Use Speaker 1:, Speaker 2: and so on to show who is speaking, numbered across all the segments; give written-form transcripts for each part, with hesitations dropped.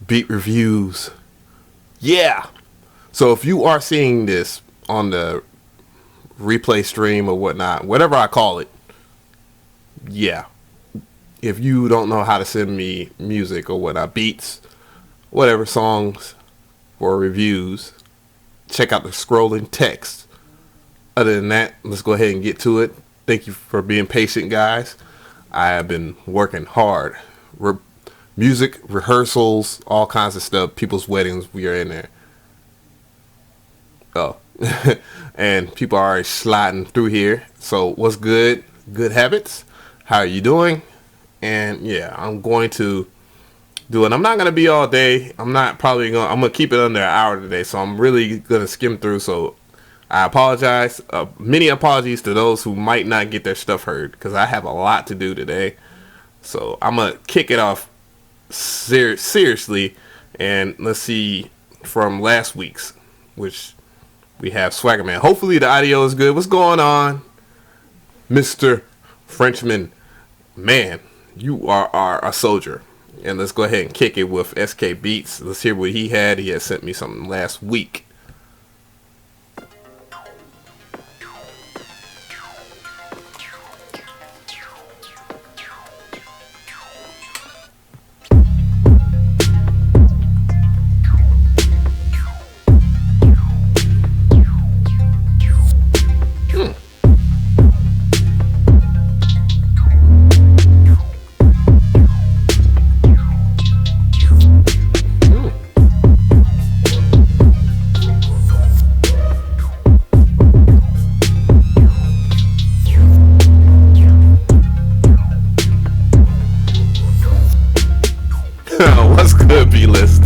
Speaker 1: beat reviews. Yeah. So if you are seeing this on the replay stream or whatnot, whatever I call it, yeah. If you don't know how to send me music or whatnot, beats, whatever, songs or reviews, check out the scrolling text. Other than that, let's go ahead and get to it. Thank you for being patient, guys. I have been working hard. Music, rehearsals, all kinds of stuff. People's weddings, we are in there. Oh. And people are already sliding through here. So what's good? Good habits. How are you doing? And yeah, I'm going to do it. I'm not going to be all day. I'm going to keep it under an hour today. So I'm really going to skim through. So I apologize. Many apologies to those who might not get their stuff heard, because I have a lot to do today. So I'm going to kick it off seriously. And let's see from last week's, which we have Swagger Man. Hopefully the audio is good. What's going on, Mr. Frenchman? Man, you are a soldier. And let's go ahead and kick it with SK Beats. Let's hear what he had. He had sent me something last week. What's good, B-List?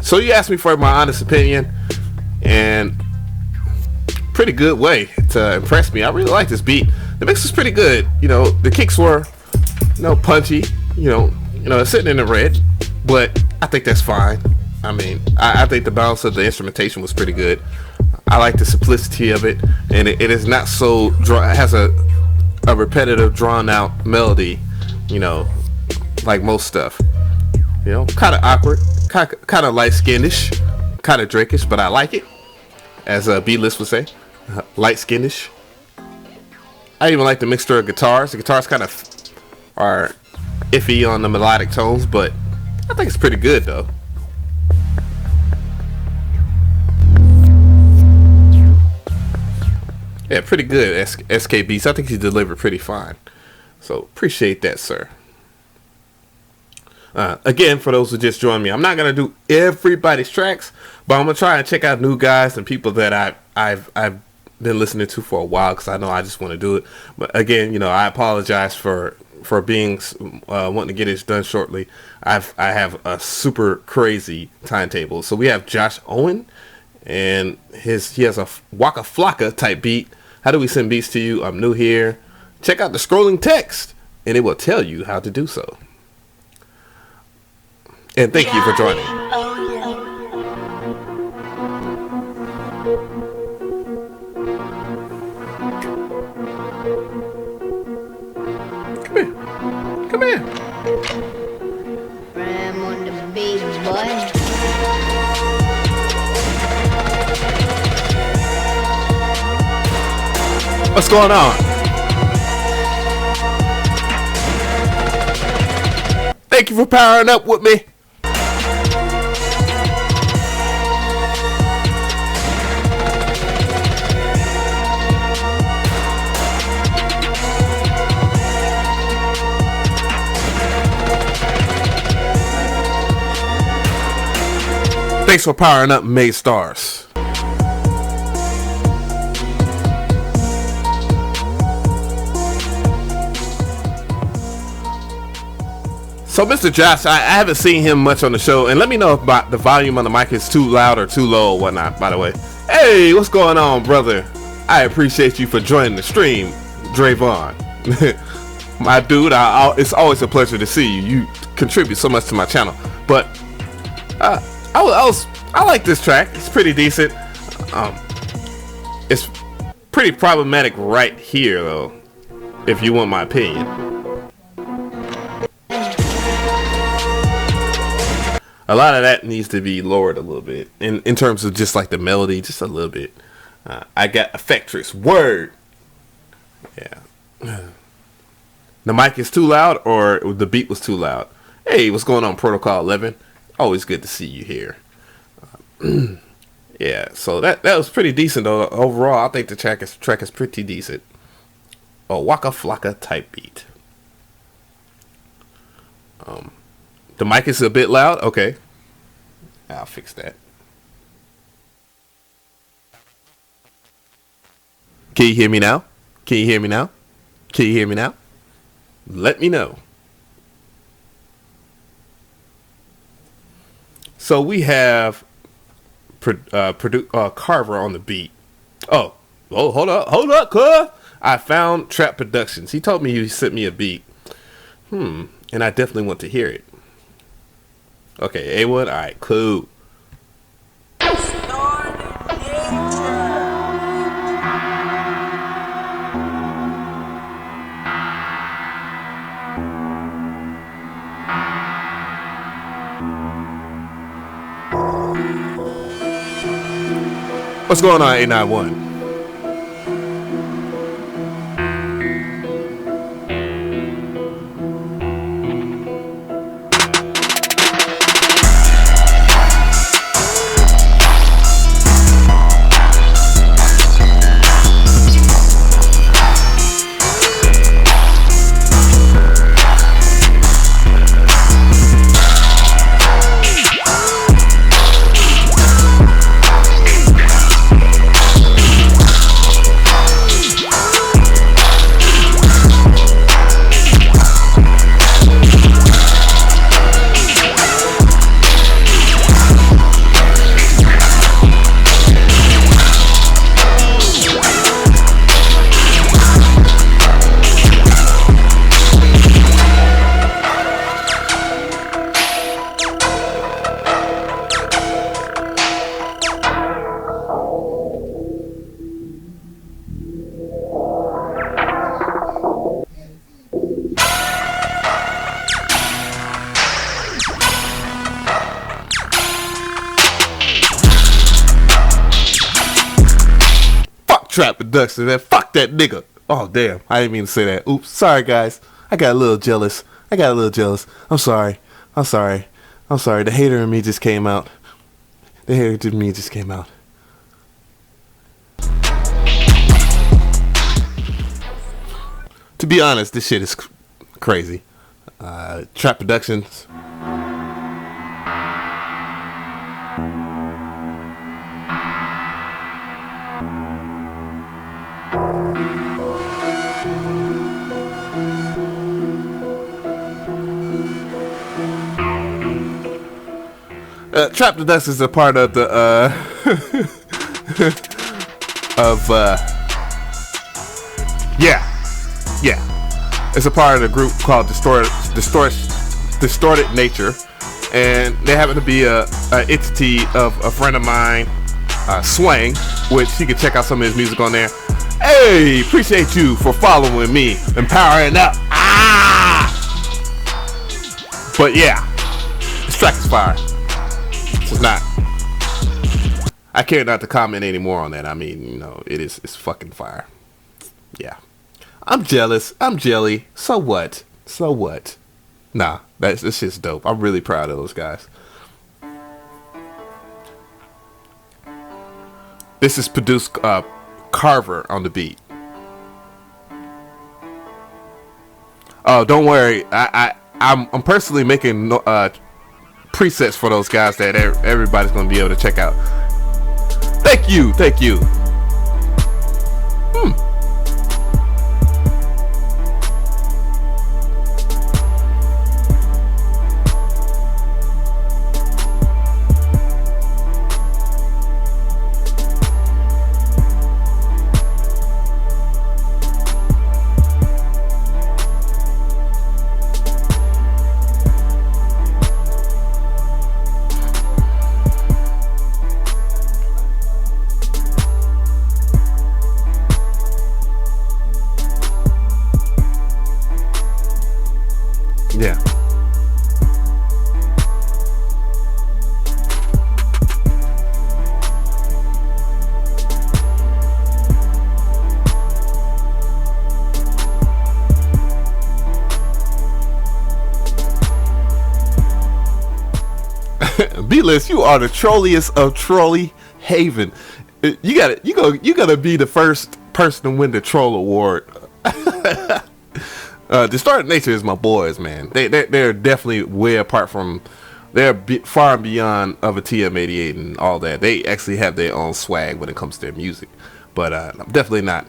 Speaker 1: So you asked me for my honest opinion, and pretty good way to impress me. I really like this beat. The mix is pretty good. You know, the kicks were, punchy. It's sitting in the red, but I think that's fine. I mean, I think the balance of the instrumentation was pretty good. I like the simplicity of it, and it is not so it has a repetitive, drawn out melody, like most stuff. Kind of awkward, kind of light-skinish, kind of Drake-ish, but I like it, as B-List would say, light-skinish. I even like the mixture of guitars. The guitars kind of are iffy on the melodic tones, but I think it's pretty good, though. Yeah, pretty good, SK Beats. I think he delivered pretty fine. So, appreciate that, sir. Again, for those who just joined me, I'm not going to do everybody's tracks, but I'm going to try and check out new guys and people that I've been listening to for a while, because I know I just want to do it. But again, I apologize for being wanting to get this done shortly. I have a super crazy timetable. So we have Josh Owen, and he has a Waka Flocka type beat. How do we send beats to you? I'm new here. Check out the scrolling text, and it will tell you how to do so. And thank you for joining. Come here.
Speaker 2: Ram on the beat, boy.
Speaker 1: What's going on? Thank you for powering up with me. Thanks for powering up, May Stars. So Mr. Josh, I haven't seen him much on the show, and let me know if the volume on the mic is too loud or too low or whatnot, by the way. Hey, what's going on, brother? I appreciate you for joining the stream, Drayvon. My dude, it's always a pleasure to see you. You contribute so much to my channel. But I like this track. It's pretty decent. It's pretty problematic right here, though, if you want my opinion. A lot of that needs to be lowered a little bit in terms of just like the melody, just a little bit. I got Effectress. Word. Yeah. The mic is too loud or the beat was too loud. Hey, what's going on, Protocol 11? Always good to see you here. Yeah, so that was pretty decent though. Overall, I think the track is pretty decent. A Waka Flocka type beat. The mic is a bit loud. Okay, I'll fix that. Can you hear me now? Can you hear me now? Can you hear me now? Let me know. So we have Carver on the beat. Oh, hold up, cuz. I found Trap Productions. He told me he sent me a beat. And I definitely want to hear it. Okay, A1, alright, cool. What's going on, 891? Trap Productions, man. Fuck that nigga. Oh, damn. I didn't mean to say that. Oops. Sorry, guys. I got a little jealous. I'm sorry. The hater in me just came out. To be honest, this shit is crazy. Trap Productions. Trap Productions is a part of the it's a part of the group called Distorted Nature, and they happen to be a entity of a friend of mine, Swang, which you can check out some of his music on there. Hey, appreciate you for following me and powering up. But yeah, this track is fire. It's not. I care not to comment anymore on that. I mean, you know, it's fucking fire. Yeah. I'm jealous. I'm jelly. So what? Nah, this shit's dope. I'm really proud of those guys. This is produced Carver on the beat. Oh, don't worry. I'm personally making presets for those guys that everybody's gonna be able to check out. Thank you. B-List, you are the trolliest of Trolley Haven. You gotta be the first person to win the Troll Award. Distorted Nature is my boys, man. They're definitely way apart from. They're far and beyond of a TM88 and all that. They actually have their own swag when it comes to their music. But definitely not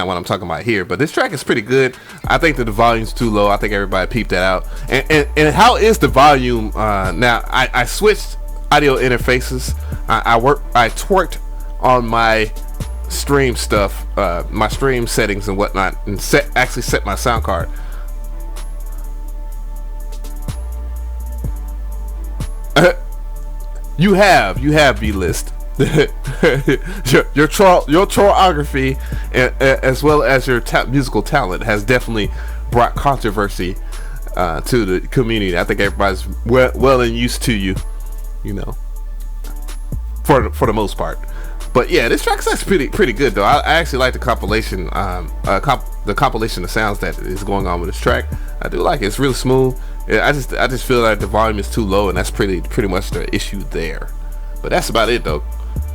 Speaker 1: what I'm talking about here. But this track is pretty good. I think that the volume's too low. I think everybody peeped that out. And how is the volume now? I switched audio interfaces. I twerked on my stream stuff, my stream settings and whatnot, and actually set my sound card. You have B-List. your trollography as well as your musical talent has definitely brought controversy to the community. I think everybody's well and used to you know, for the most part. But yeah, this track's actually pretty good though. I actually like the compilation, the compilation of sounds that is going on with this track. I do like it. It's really smooth. I just feel like the volume is too low, and that's pretty much the issue there. But that's about it though.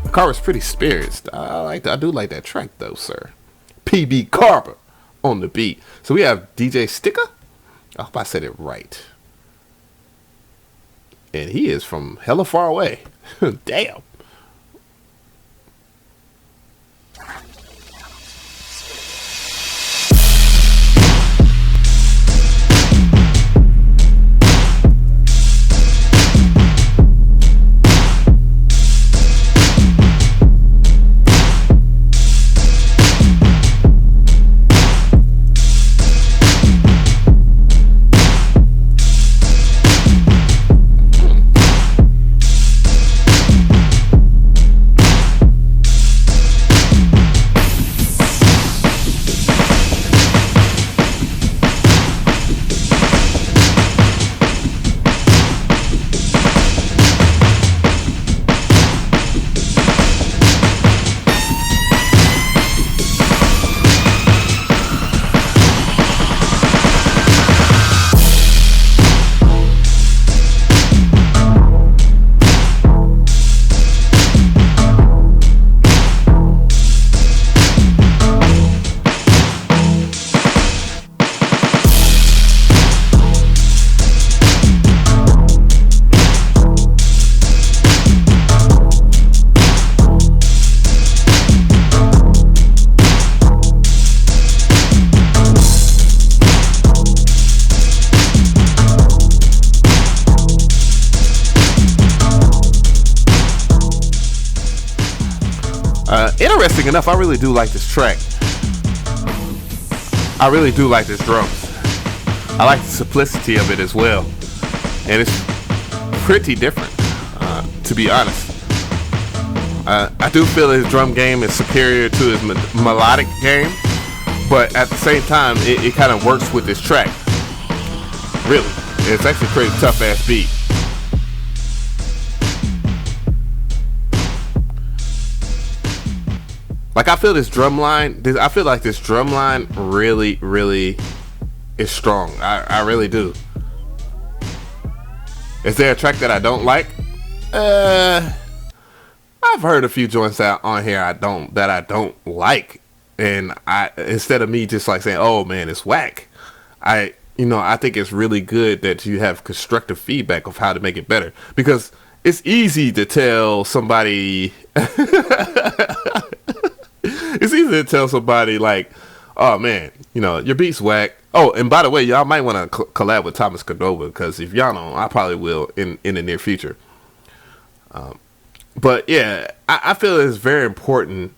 Speaker 1: The car is pretty spirits. I do like that track though, sir. PB Carver on the beat. So we have DJ Sticker. I hope I said it right. And he is from hella far away. Damn. Interesting enough, I really do like this track. I really do like this drums. I like the simplicity of it as well, and it's pretty different, to be honest. I do feel his drum game is superior to his melodic game, but at the same time, it kind of works with this track. Really, it's actually a pretty tough ass beat. Like I feel this drum line. I feel like this drum line really is strong. I really do. Is there a track that I don't like? I've heard a few joints out on here I don't like, and instead of me just like saying, "Oh man, it's whack," I think it's really good that you have constructive feedback of how to make it better, because it's easy to tell somebody. It's easy to tell somebody like, "Oh man, your beat's whack." Oh, and by the way, y'all might want to collab with Thomas Cordova, because if y'all don't, I probably will in the near future. But yeah, I feel it's very important,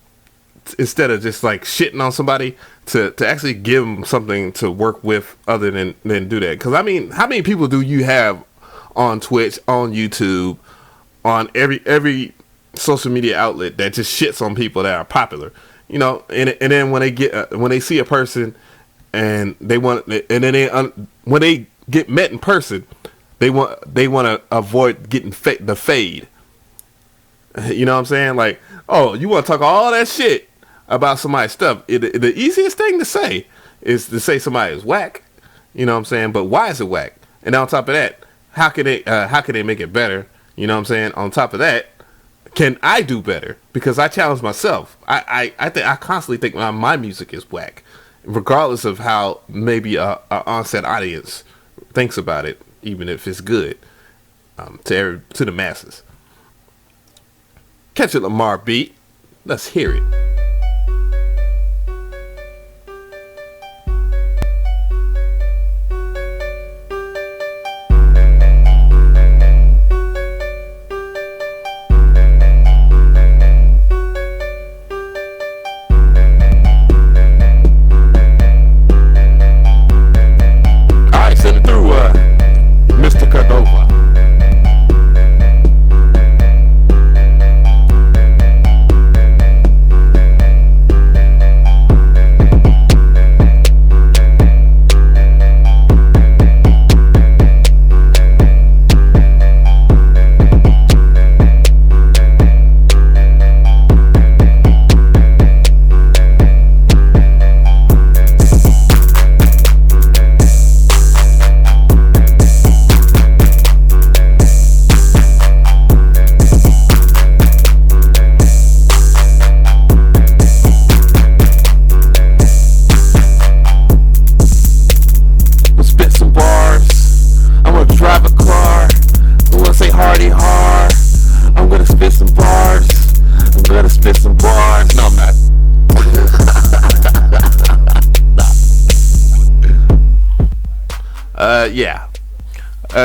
Speaker 1: instead of just like shitting on somebody, to actually give them something to work with other than do that. Because I mean, how many people do you have on Twitch, on YouTube, on every social media outlet that just shits on people that are popular? And then when they see a person and when they get met in person, they want to avoid getting the fade. You know what I'm saying? Like, oh, you want to talk all that shit about somebody's stuff. The easiest thing to say is to say somebody is whack. You know what I'm saying? But why is it whack? And on top of that, how can they make it better? You know what I'm saying? On top of that, can I do better? Because I challenge myself. I constantly think my music is whack, regardless of how maybe a onset audience thinks about it, even if it's good to the masses. Catch a Lamar beat. Let's hear it.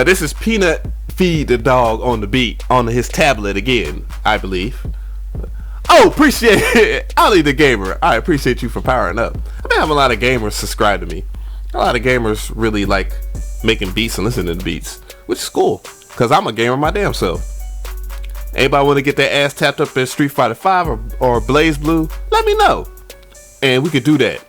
Speaker 1: This is Peanut Feed the Dog on the beat on his tablet again, I believe. Oh, appreciate it. Ollie the Gamer. I appreciate you for powering up. I've been having a lot of gamers subscribe to me. A lot of gamers really like making beats and listening to beats, which is cool, because I'm a gamer my damn self. Anybody want to get their ass tapped up in Street Fighter 5 or Blaze Blue? Let me know, and we could do that.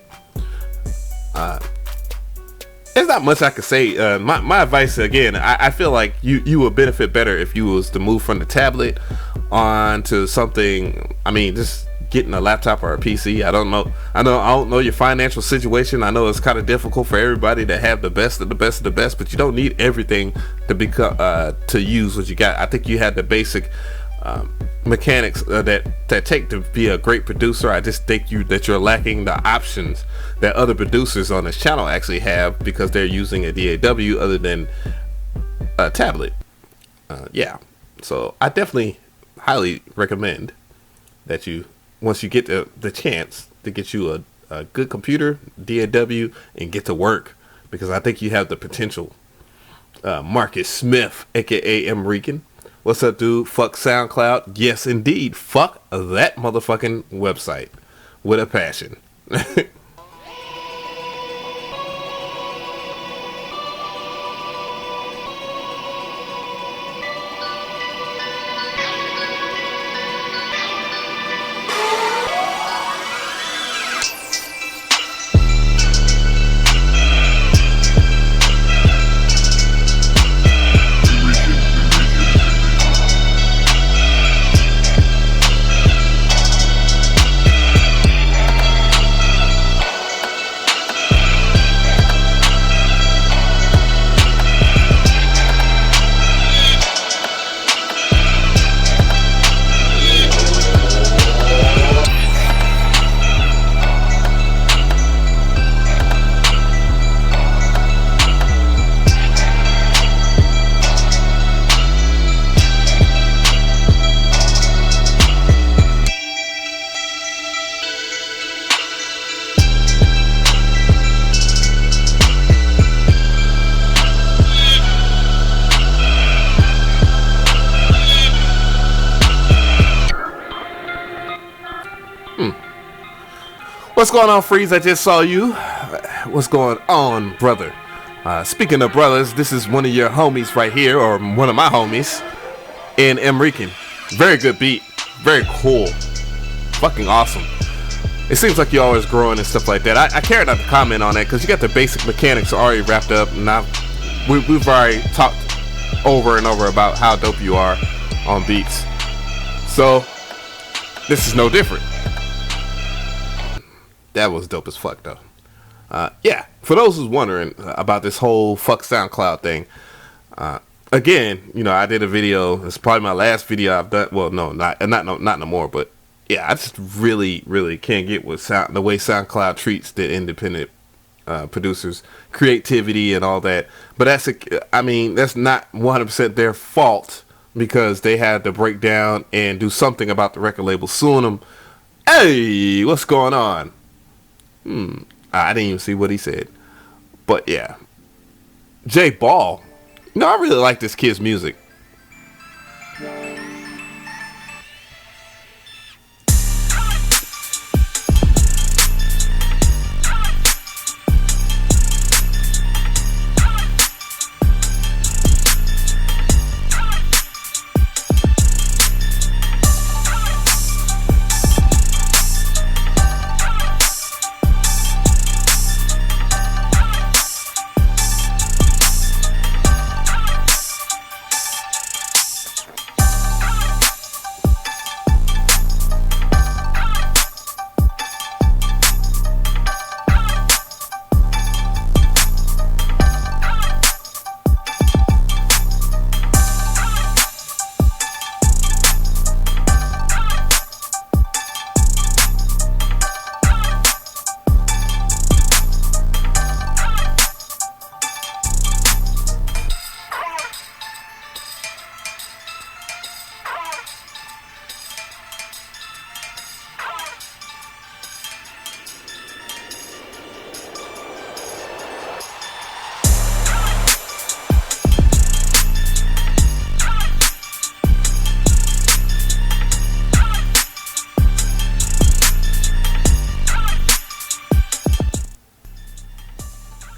Speaker 1: There's not much I could say. My advice, again, I feel like you would benefit better if you was to move from the tablet onto something. I mean, just getting a laptop or a PC. I don't know your financial situation. I know it's kind of difficult for everybody to have the best of the best of the best, but you don't need everything to become to use what you got. I think you had the basic mechanics that take to be a great producer. I just think that you're lacking the options that other producers on this channel actually have, because they're using a DAW other than a tablet. Yeah, so I definitely highly recommend that you, once you get the chance to get you a good computer, DAW, and get to work, because I think you have the potential. Marcus Smith, aka Emrican. What's up, dude? Fuck SoundCloud. Yes, indeed. Fuck that motherfucking website with a passion. What's going on, Freeze? I just saw you. What's going on, brother? Speaking of brothers, this is one of your homies right here, or one of my homies, in Emrican. Very good beat. Very cool. Fucking awesome. It seems like you're always growing and stuff like that. I care not to comment on that, because you got the basic mechanics already wrapped up, and we've already talked over and over about how dope you are on beats. So, this is no different. That was dope as fuck, though. Yeah, for those who's wondering about this whole fuck SoundCloud thing, again, I did a video. It's probably my last video I've done. Well, no, not no more. But yeah, I just really, really can't get with the way SoundCloud treats the independent producers, creativity and all that. But that's not 100% their fault, because they had to break down and do something about the record label suing them. Hey, what's going on? I didn't even see what he said. But yeah, J Ball. I really like this kid's music.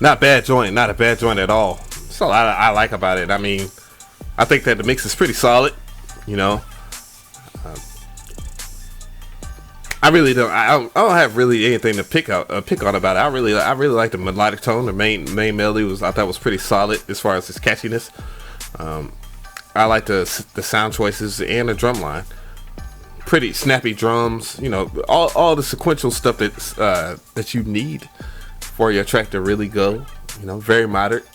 Speaker 1: Not bad joint, not a bad joint at all. That's a lot I like about it. I mean, I think that the mix is pretty solid. I really don't. I don't have really anything to pick on about it. I really like the melodic tone. The main melody I thought was pretty solid as far as its catchiness. I like the sound choices and the drum line. Pretty snappy drums. All the sequential stuff that you need for your track to really go. Very moderate.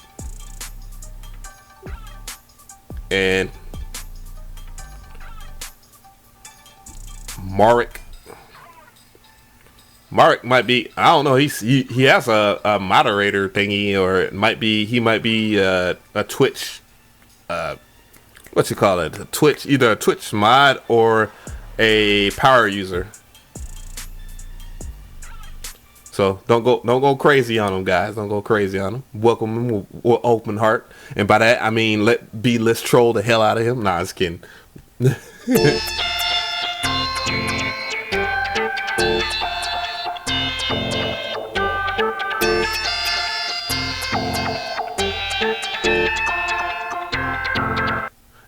Speaker 1: And Marek might be, I don't know, he has a moderator thingy, or he might be a Twitch, what you call it, either a Twitch mod or a power user. So don't go crazy on them, guys. Don't go crazy on them. Welcome them with open heart, and by that I mean let's troll the hell out of him. Nah, just kidding.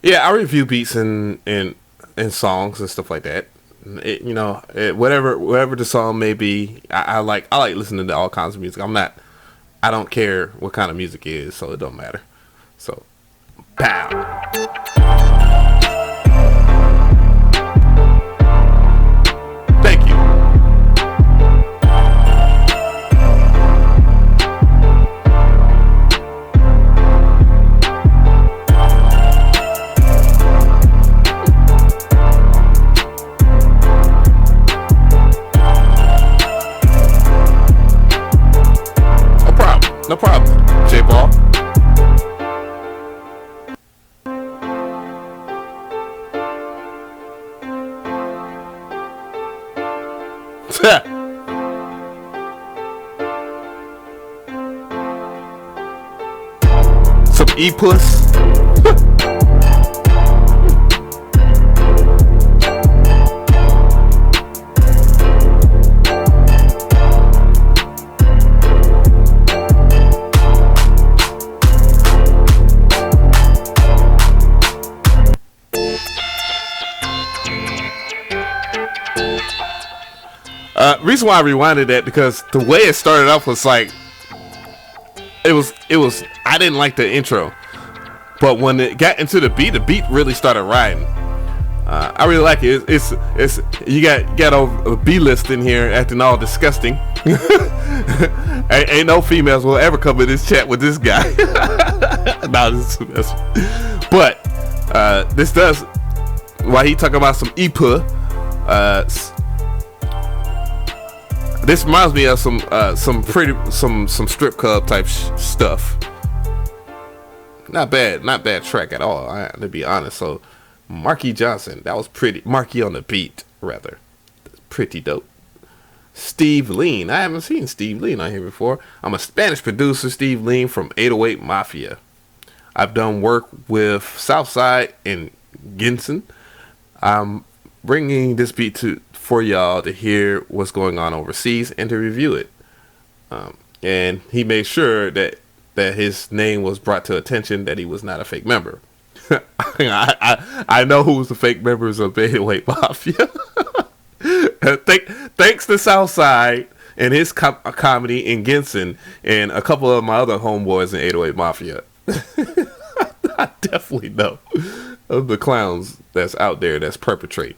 Speaker 1: Yeah, I review beats and songs and stuff like that. Whatever the song may be, I like listening to all kinds of music. I don't care what kind of music it is, so it don't matter. So, pow. Thank you. No problem, J Ball. Some E-puss. Reason why I rewinded that, because the way it started off was like, it was I didn't like the intro, but when it got into the beat really started riding. I really like it. It's you got a B-list in here acting all disgusting. ain't no females will ever come in this chat with this guy. But this does, while he talking about some EPA, this reminds me of some strip club type stuff. Not bad track at all, to be honest. So Marky Johnson, that was pretty. Marky on the beat, rather. Pretty dope. Steve Lean, I haven't seen Steve Lean on here before. I'm a Spanish producer, Steve Lean from 808 Mafia. I've done work with Southside and Ginson. I'm bringing this beat for y'all to hear what's going on overseas and to review it. And he made sure that his name was brought to attention, that he was not a fake member. I know who's the fake members of 808 Mafia. Thanks to Southside and his comedy in Ginson and a couple of my other homeboys in 808 Mafia. I definitely know of the clowns that's out there that's perpetrating.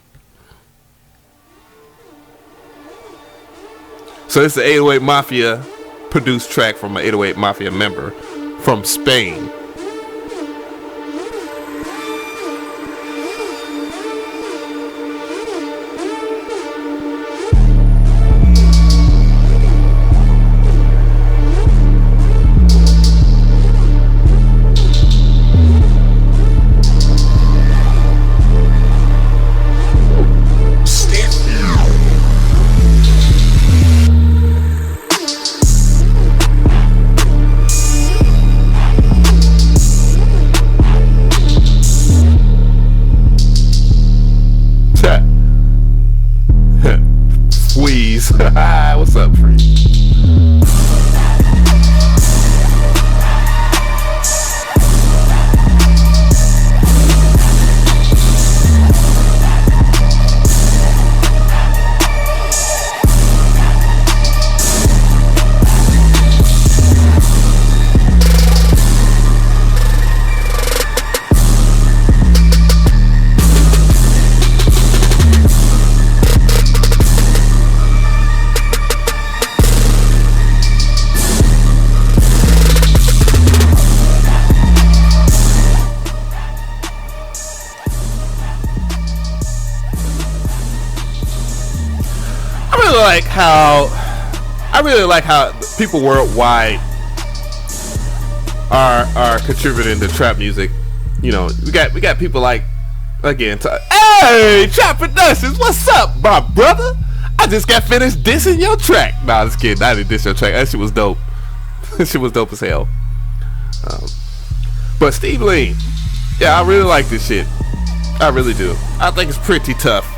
Speaker 1: So it's the 808 Mafia produced track from an 808 Mafia member from Spain. What's up, Free? I really like how people worldwide are contributing to trap music. You know, we got people like, again, hey, Trap Productions, what's up, my brother? I just got finished dissing your track. Nah, just kidding. I didn't diss your track. That shit was dope. That shit was dope as hell. But Steve Lean, yeah, I really like this shit. I really do. I think it's pretty tough.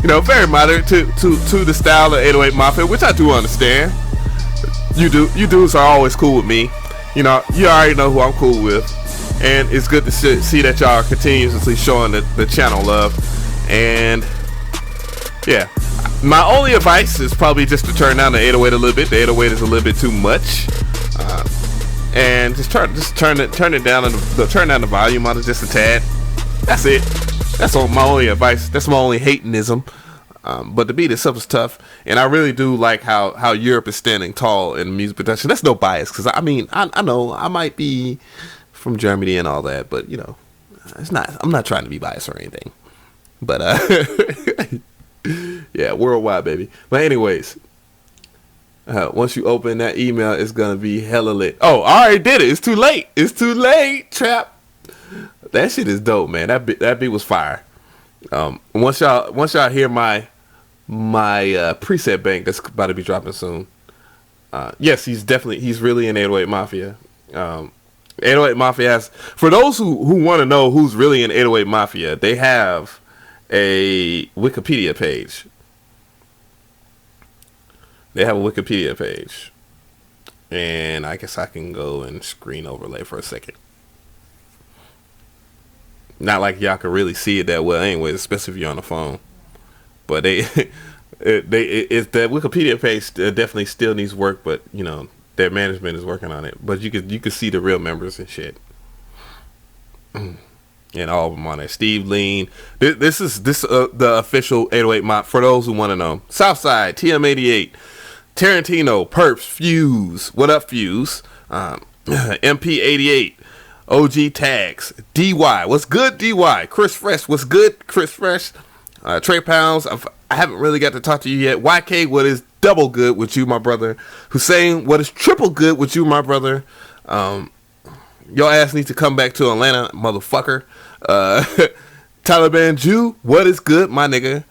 Speaker 1: You know, very moderate to the style of 808 Mafia, which I do understand. You dudes are always cool with me. You know, you already know who I'm cool with, and it's good to see that y'all are continuously showing the channel love. And yeah, my only advice is probably just to turn down the 808 a little bit. The 808 is a little bit too much, and just turn it down and turn down the volume on it just a tad. That's it. That's my only advice. That's my only hatenism. But the beat itself is tough, and I really do like how Europe is standing tall in music production. That's no bias, because I mean I know I might be from Germany and all that, but you know, it's not. I'm not trying to be biased or anything. But yeah, worldwide, baby. But anyways, once you open that email, it's gonna be hella lit. Oh, I already did it. It's too late. It's too late, Trap. That shit is dope, man. That beat was fire. Once y'all hear my preset bank that's about to be dropping soon. Yes, he's really in 808 Mafia. 808 Mafia has, for those who want to know who's really in 808 Mafia, they have a Wikipedia page. They have a Wikipedia page. And I guess I can go and screen overlay for a second. Not like y'all can really see it that well anyways, especially if you're on the phone. But it's the Wikipedia page definitely still needs work, but you know, their management is working on it. But you could see the real members and shit. And all of them on there. Steve Lean. This is the official 808 Mob for those who want to know. Southside, TM88, Tarantino, Perps, Fuse. What up, Fuse? MP88. OG Tags, DY, what's good, DY? Chris Fresh, what's good, Chris Fresh? Trey Pounds, I haven't really got to talk to you yet. YK, what is double good with you, my brother? Hussein, what is triple good with you, my brother? Your ass needs to come back to Atlanta, motherfucker. Taliban Jew, what is good, my nigga?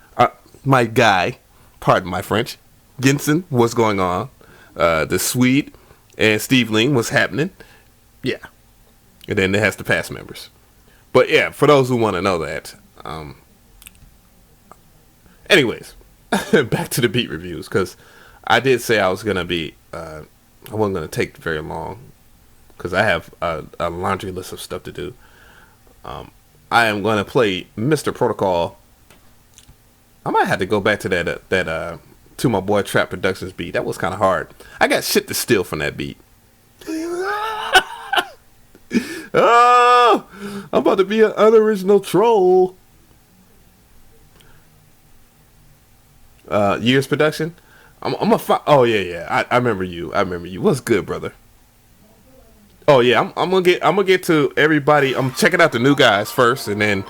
Speaker 1: My guy, pardon my French. Ginson, what's going on? The Swede and Steve Ling, what's happening? Yeah. And then it has the past members. But yeah, for those who want to know that. Anyways, back to the beat reviews, because I did say I was going to be, I wasn't going to take very long, because I have a laundry list of stuff to do. I am going to play Mr. Protocol. I might have to go back to that To My Boy Trap Productions beat. That was kind of hard. I got shit to steal from that beat. Oh, I'm about to be an unoriginal troll. Years production. Oh yeah. I remember you. What's good, brother? Oh yeah. I'm gonna get to everybody. I'm checking out the new guys first, and then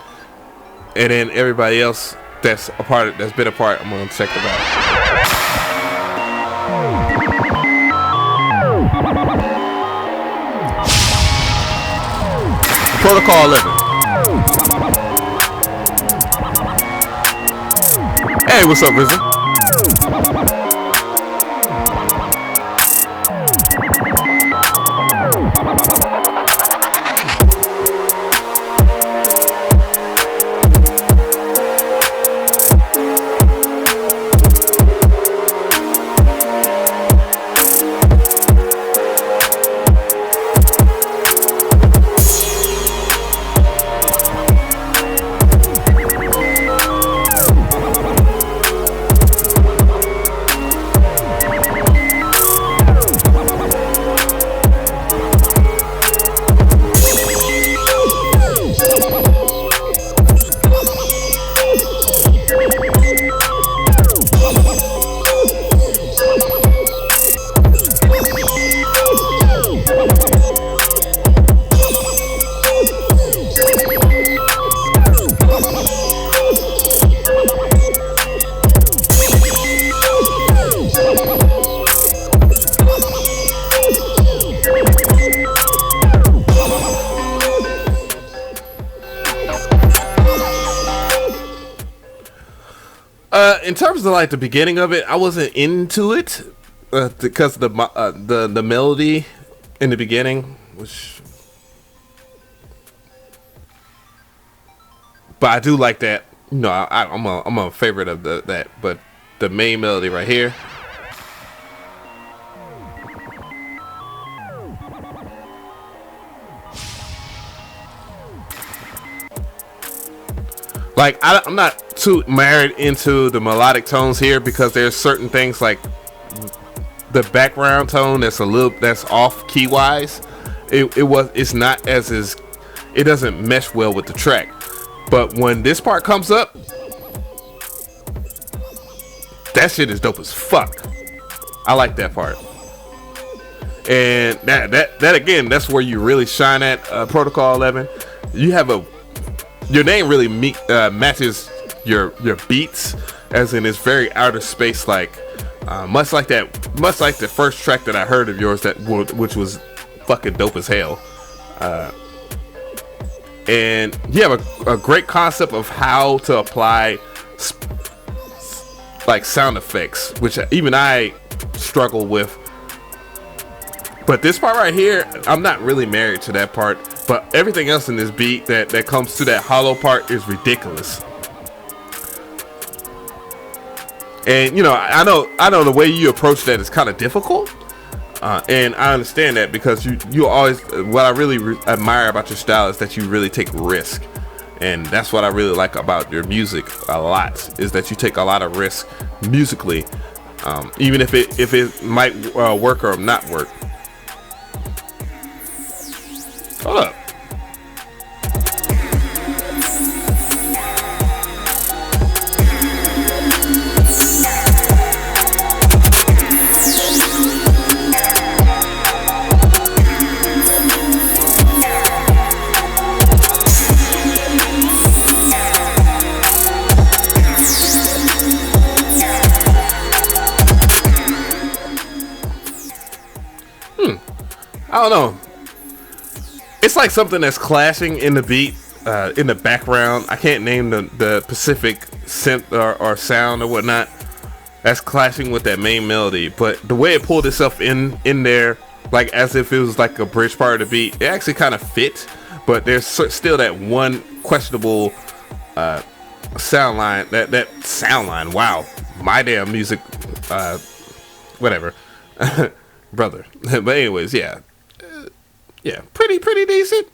Speaker 1: everybody else that's been a part. I'm gonna check them out. Protocol 11. Hey, what's up, Rizzo? In terms of like the beginning of it, I wasn't into it because the melody in the beginning was, but I do like that. You know, I'm a favorite of that. But the main melody right here. Like, I'm not too married into the melodic tones here, because there's certain things like the background tone that's off key wise. It's not as it doesn't mesh well with the track. But when this part comes up, that shit is dope as fuck. I like that part. And that again, that's where you really shine at Protocol 11. You have your name really matches your beats, as in it's very outer space, like much like the first track that I heard of yours, which was fucking dope as hell. And you have a great concept of how to apply like sound effects, which even I struggle with. But this part right here, I'm not really married to that part. But everything else in this beat that comes to that hollow part is ridiculous. And you know, I know the way you approach that is kind of difficult, and I understand that, because you always, what I really admire about your style is that you really take risk, and that's what I really like about your music a lot, is that you take a lot of risk musically, even if it might work or not work. Hold up. I don't know. It's like something that's clashing in the beat, in the background. I can't name the specific synth or sound or whatnot. That's clashing with that main melody, but the way it pulled itself in there, like as if it was like a bridge part of the beat, it actually kind of fit. But there's still that one questionable sound line. That sound line. Wow, my damn music. Whatever, brother. But anyways, yeah, pretty decent.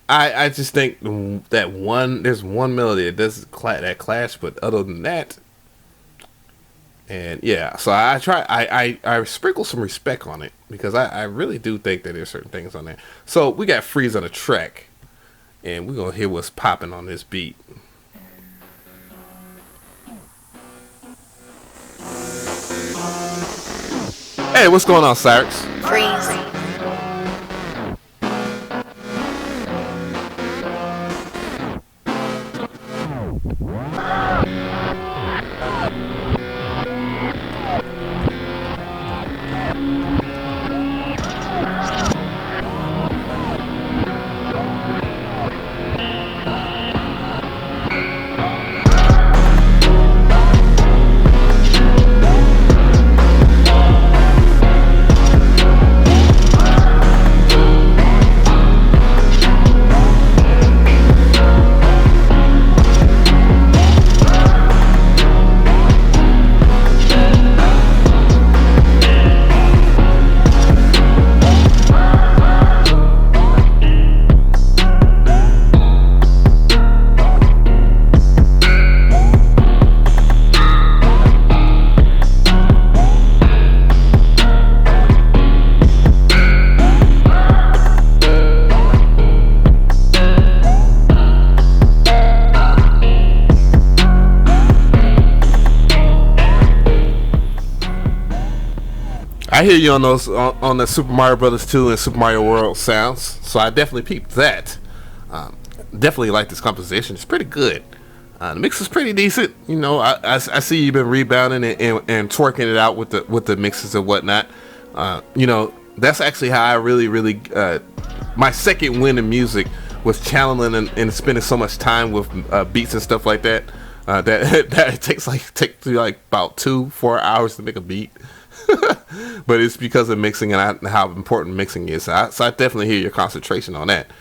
Speaker 1: I just think that there's one melody that does that clash, but other than that. And yeah, so I sprinkle some respect on it because I really do think that there's certain things on there. So we got Freeze on the track, and we're gonna hear what's popping on this beat. Hey, what's going on, Cyrus?
Speaker 2: Freeze.
Speaker 1: I hear you on those on the Super Mario Brothers 2 and Super Mario World sounds, so I definitely peeped that. Definitely like this composition. It's pretty good. The mix is pretty decent. You know, I see you've been rebounding and twerking it out with the mixes and whatnot. You know, that's actually how I really my second win in music was channeling and spending so much time with beats and stuff like that. That it takes like about 2-4 hours to make a beat. But it's because of mixing and how important mixing is. So I definitely hear your concentration on that.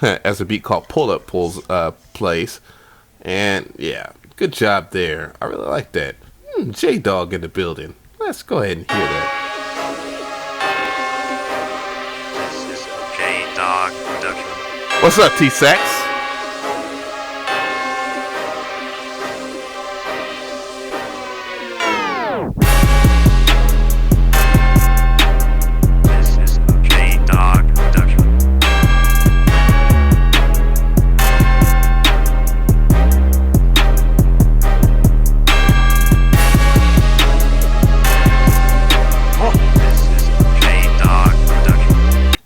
Speaker 1: As a beat called Pull Up plays. And yeah, good job there. I really like that. J-Dog in the building. Let's go ahead and hear that.
Speaker 3: This is a J-Dog production.
Speaker 1: What's up, T-Sax?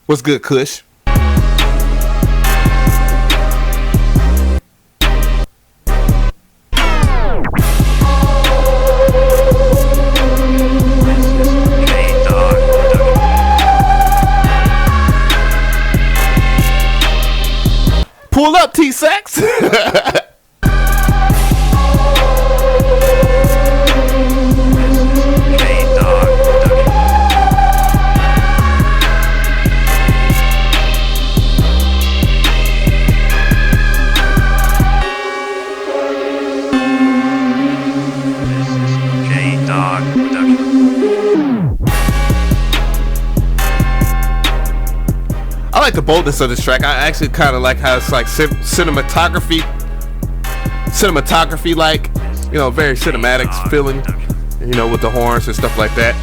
Speaker 1: What's good, Kush? Pull up, T-Sax. I like the boldness of this track. I actually kind of like how it's like cinematography like, you know, very cinematic feeling, you know, with the horns and stuff like that.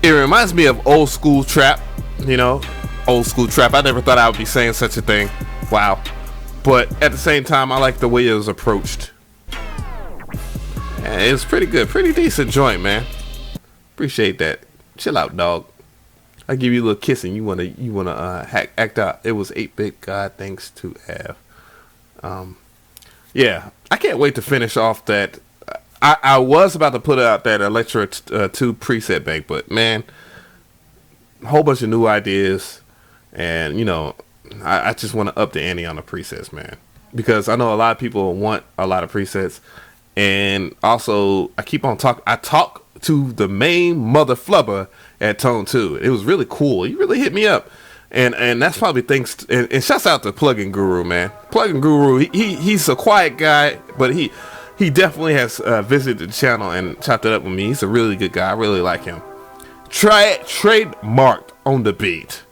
Speaker 1: It reminds me of old school trap, you know, old school trap. I never thought I would be saying such a thing. Wow. But at the same time, I like the way it was approached. And it was pretty good, pretty decent joint, man. Appreciate that. Chill out, dog. I give you a little kiss and you wanna act out. It was 8-bit God thanks to Av. Yeah, I can't wait to finish off that. I was about to put out that Electro 2 preset bank, but man, a whole bunch of new ideas, and I just want to up the ante on the presets, man, because I know a lot of people want a lot of presets, and also I talk to the main mother flubber at Tone 2. It was really cool. He really hit me up. And that's probably thanks to, and shouts out to Plugin Guru, man. Plugin Guru, he's a quiet guy, but he definitely has visited the channel and chopped it up with me. He's a really good guy. I really like him. Trademarked on the beat.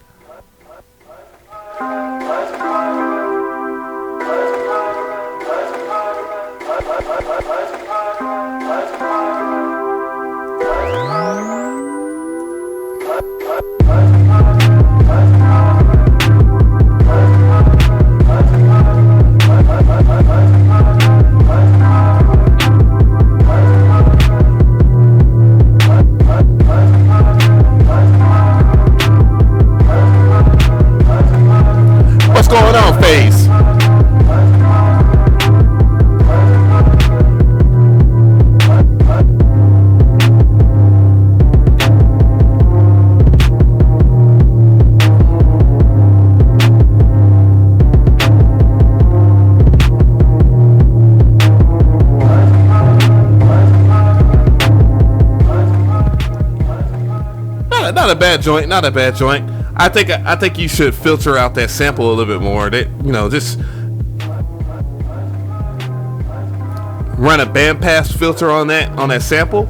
Speaker 1: What's going on, FaZe? Not a bad joint. Not a bad joint. I think you should filter out that sample a little bit more. That just run a bandpass filter on that sample,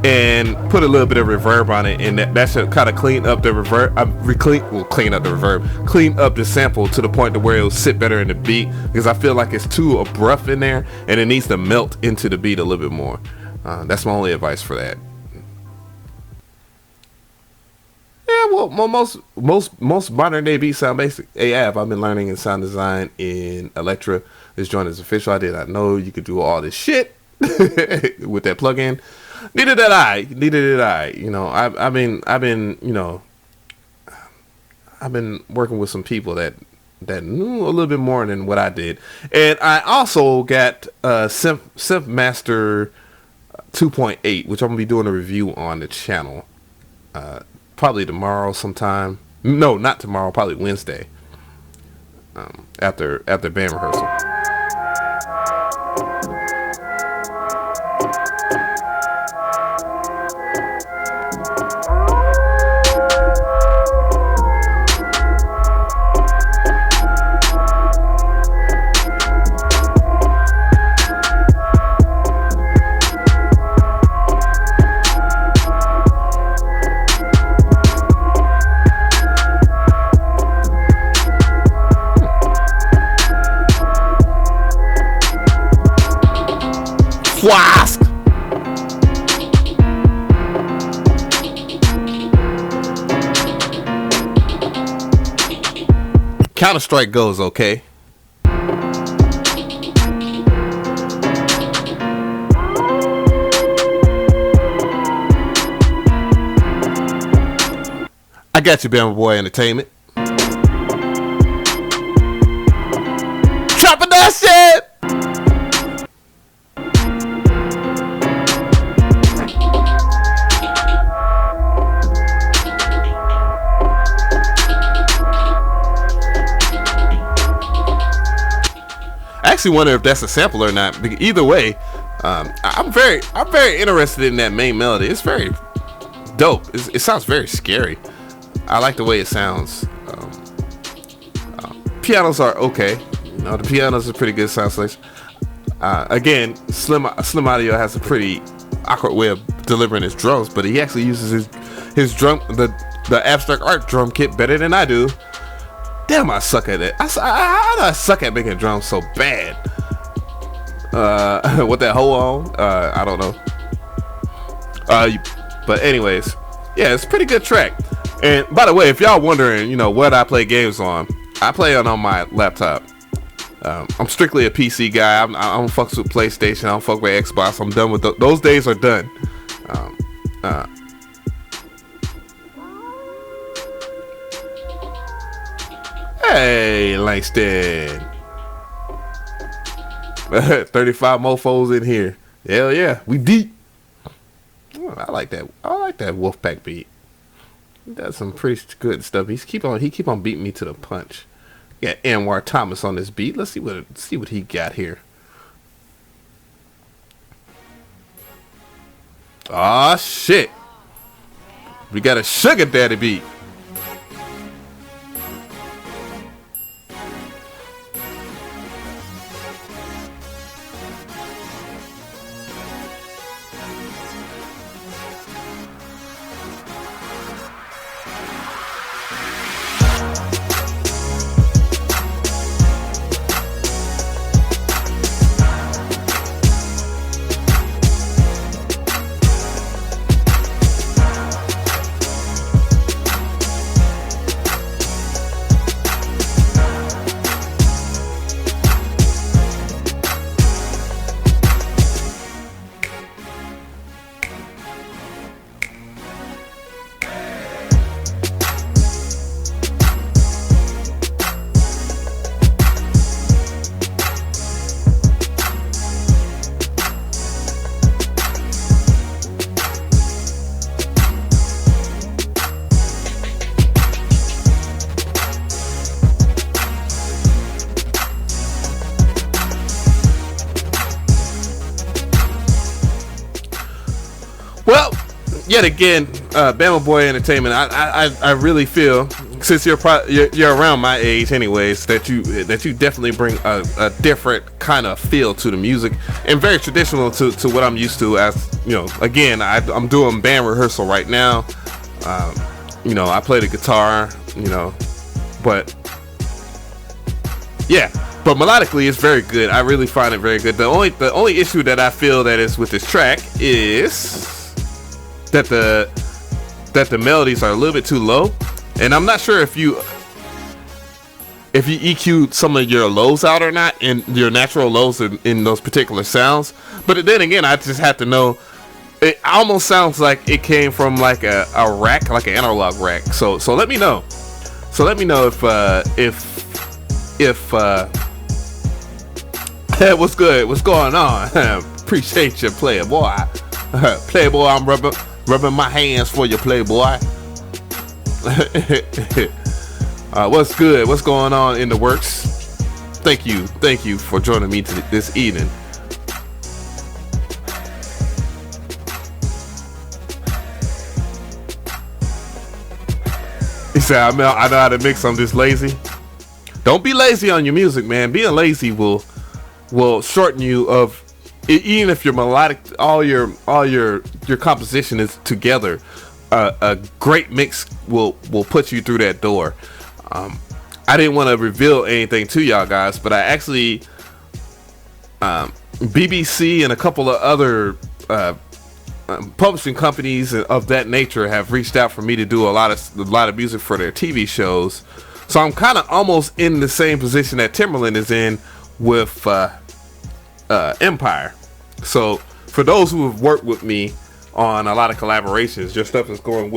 Speaker 1: and put a little bit of reverb on it, and that should kind of clean up the reverb. Clean up the sample to the point to where it'll sit better in the beat, because I feel like it's too abrupt in there, and it needs to melt into the beat a little bit more. That's my only advice for that. Yeah, well, most modern day beats sound basic AF. I've been learning in sound design in Electra. This joint is official. I did not know you could do all this shit with that plugin. Neither did I. I've been working with some people that knew a little bit more than what I did, and I also got Synth Master 2.8, which I'm gonna be doing a review on the channel. Probably tomorrow sometime. No, not tomorrow. Probably Wednesday. After band rehearsal. Flask. Counter-Strike goes okay. I got you, Bama Boy Entertainment. Chopping that shit. I actually wonder if that's a sample or not. Either way, I'm very interested in that main melody. It's very dope. It sounds very scary. I like the way it sounds. Pianos are okay. The pianos are pretty good sound selection. Again, Slim Audio has a pretty awkward way of delivering his drums, but he actually uses his drum, the Abstrakt Art drum kit better than I do. Damn, I suck at it. I suck at making drums so bad. What that hole on? I don't know. But anyways, yeah, it's a pretty good track. And by the way, if y'all wondering, what I play games on, I play it on my laptop. I'm strictly a PC guy. I don't fuck with PlayStation. I don't fuck with Xbox. I'm done with those days are done. Hey, Langston. 35 mofos in here. Hell yeah, we deep. Oh, I like that. I like that Wolfpack beat. does some pretty good stuff. He keep on beating me to the punch. Got Anwar Thomas on this beat. Let's see what he got here. Ah, shit. We got a Sugar Daddy beat. Well, yet again, Bama Boy Entertainment. I really feel, since you're around my age, anyways, that you definitely bring a different kind of feel to the music, and very traditional to what I'm used to. As you know, again, I'm doing band rehearsal right now. I play the guitar, but yeah. But melodically, it's very good. I really find it very good. The only issue that I feel that is with this track is that the melodies are a little bit too low, and I'm not sure if you EQ'd some of your lows out or not, and your natural lows in those particular sounds. But then again, I just have to know. It almost sounds like it came from like a rack, like an analog rack. So let me know. So let me know if what's good? What's going on? Appreciate you, Playboy. Playboy, I'm rubbing my hands for you, Playboy. What's good? What's going on in the works? Thank you for joining me this evening. He said, I know how to mix. I'm just lazy. Don't be lazy on your music, man. Being lazy will shorten you of, even if your melodic, all your composition is together. A great mix will put you through that door. I didn't want to reveal anything to y'all guys, but I actually BBC and a couple of other publishing companies of that nature have reached out for me to do a lot of music for their TV shows. So I'm kind of almost in the same position that Timberland is in with Empire. So for those who have worked with me on a lot of collaborations, your stuff is going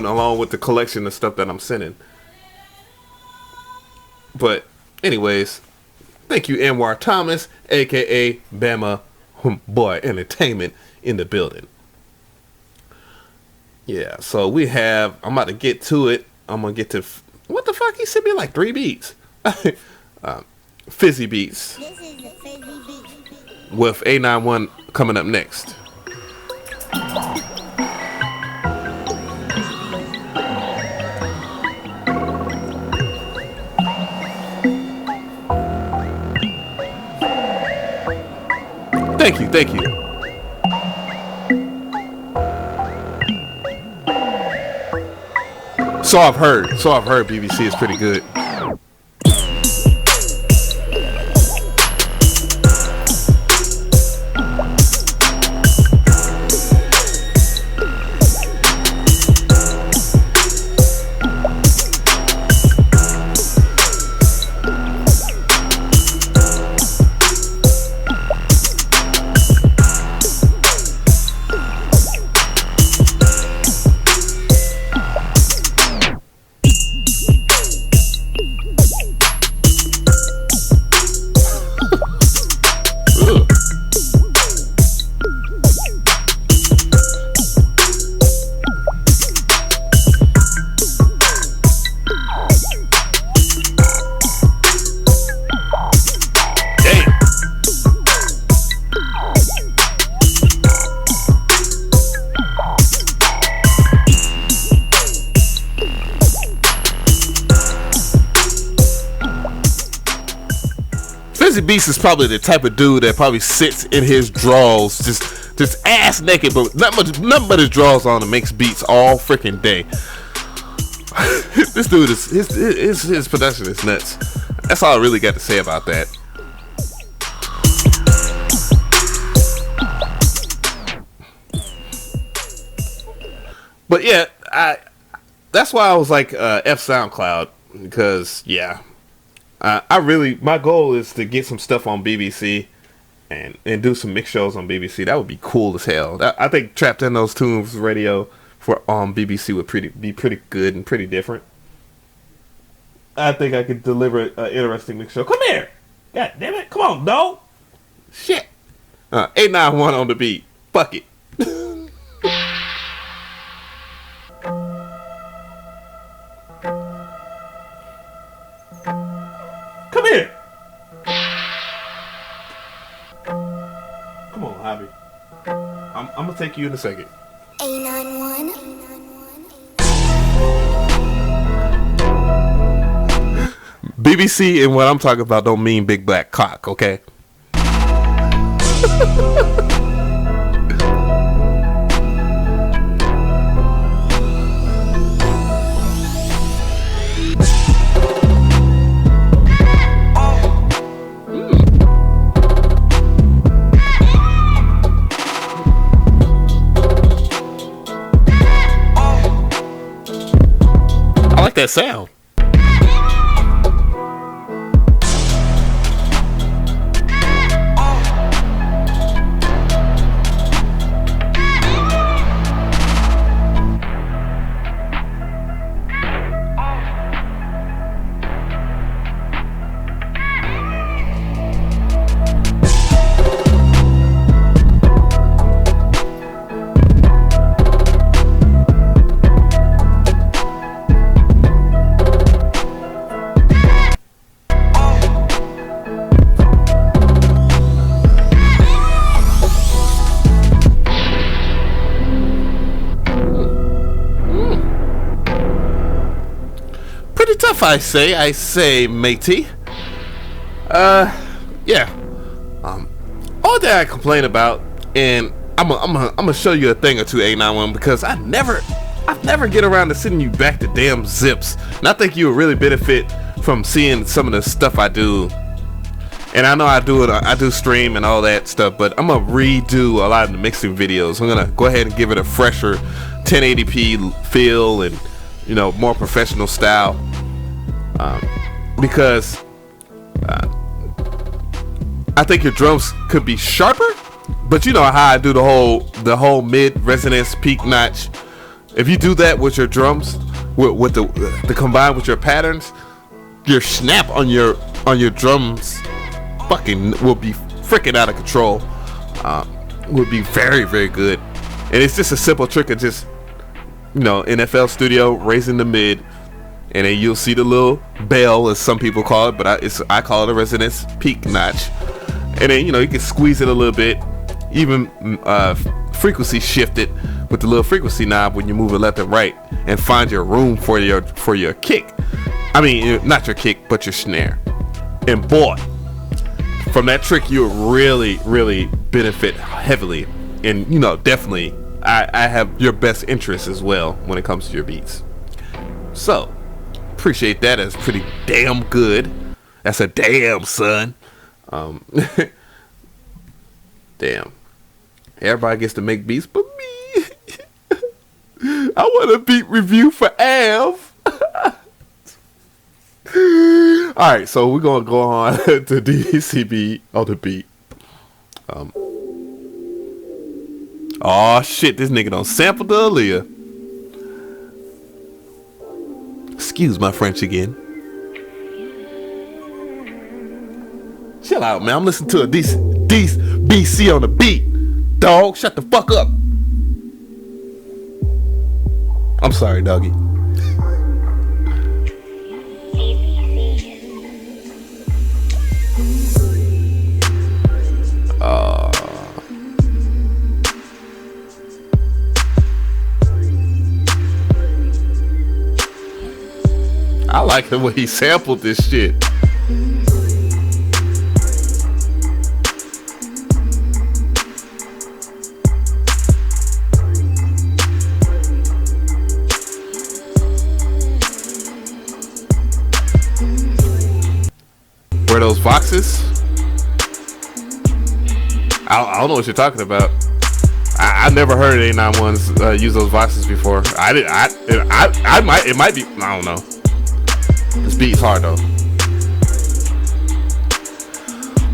Speaker 1: along with the collection of stuff that I'm sending. But anyways, thank you, Anwar Thomas, aka Bama Boy Entertainment, in the building. Yeah, so I'm about to get to it. I'm gonna get to what the fuck? He sent me like 3 beats. Fizzy beats.
Speaker 2: This is a fizzy beat.
Speaker 1: With A91 coming up next. Thank you. So I've heard BBC is pretty good. Crazy Beast is probably the type of dude that probably sits in his drawers, just ass naked, but nothing but his drawers on and makes beats all freaking day. This dude is his production is nuts. That's all I really got to say about that. But yeah, that's why I was like F SoundCloud, because yeah, my goal is to get some stuff on BBC and do some mix shows on BBC. That would be cool as hell. I think Trapped in Those Tunes radio for BBC would be pretty good and pretty different. I think I could deliver an interesting mix show. Come here, god damn it, come on, dog. Shit. 891 on the beat. Fuck it. Come here. Come on, Hobby. I'm gonna take you in a second.
Speaker 2: 891.
Speaker 1: BBC and what I'm talking about don't mean big black cock, okay? I like that sound. I say, matey. Yeah. All that I complain about, and I'm gonna show you a thing or two, 891, because I never get around to sending you back the damn zips, and I think you would really benefit from seeing some of the stuff I do. And I know I do stream and all that stuff, but I'm gonna redo a lot of the mixing videos. I'm gonna go ahead and give it a fresher 1080p feel and, you know, more professional style. Because I think your drums could be sharper, but you know how I do the whole mid resonance peak notch. If you do that with your drums, with the combined with your patterns, your snap on your drums fucking will be freaking out of control. Would be very, very good. And it's just a simple trick of just, you know, NFL Studio raising the mid. And then you'll see the little bell, as some people call it, but I call it a resonance peak notch. And then, you know, you can squeeze it a little bit, even frequency shift it with the little frequency knob when you move it left and right, and find your room for your kick. I mean, not your kick, but your snare. And boy, from that trick, you'll really, really benefit heavily. And, you know, definitely, I have your best interest as well when it comes to your beats. So, appreciate that. That's pretty damn good. That's a damn, son. Damn. Everybody gets to make beats but me. I want a beat review for Av. Alright, so we're gonna go on to DCB on the beat. Oh shit, this nigga done sampled the Aaliyah. Excuse my French again. Chill out, man. I'm listening to a decent BC on the beat. Dog, shut the fuck up. I'm sorry, doggy. I like the way he sampled this shit. Voxes. I don't know what you're talking about. I never heard A91s use those Voxes before. I might. It might be. I don't know. This beat's hard though.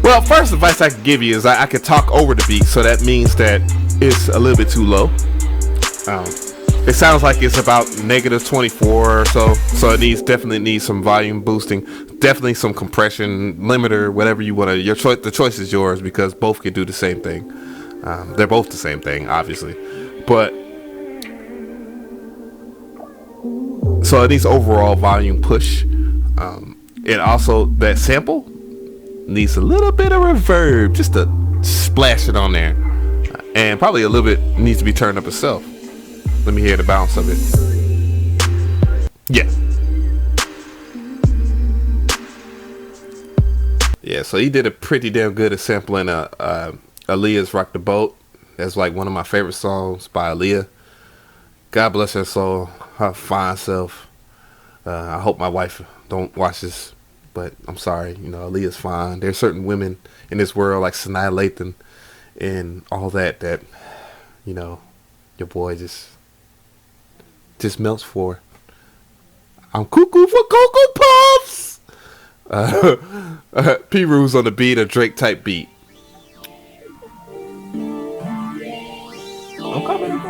Speaker 1: Well, first advice I can give you is I could talk over the beat, so that means that it's a little bit too low. It sounds like it's about -24 or so, so it definitely needs some volume boosting, definitely some compression, limiter, whatever you want to. The choice is yours, because both can do the same thing. They're both the same thing, obviously, but so it needs overall volume push. It also, that sample needs a little bit of reverb, just to splash it on there, and probably a little bit needs to be turned up itself. Let me hear the bounce of it. Yeah, so he did a pretty damn good at sampling Aaliyah's Rock the Boat. That's like one of my favorite songs by Aaliyah. God bless her soul, her fine self. I hope my wife don't watch this, but I'm sorry, Aaliyah's fine. There's certain women in this world like Sanaa Lathan and all that your boy just melts for. I'm cuckoo for Cocoa Puffs. P. Ruse on the beat, a Drake type beat. I'm coming.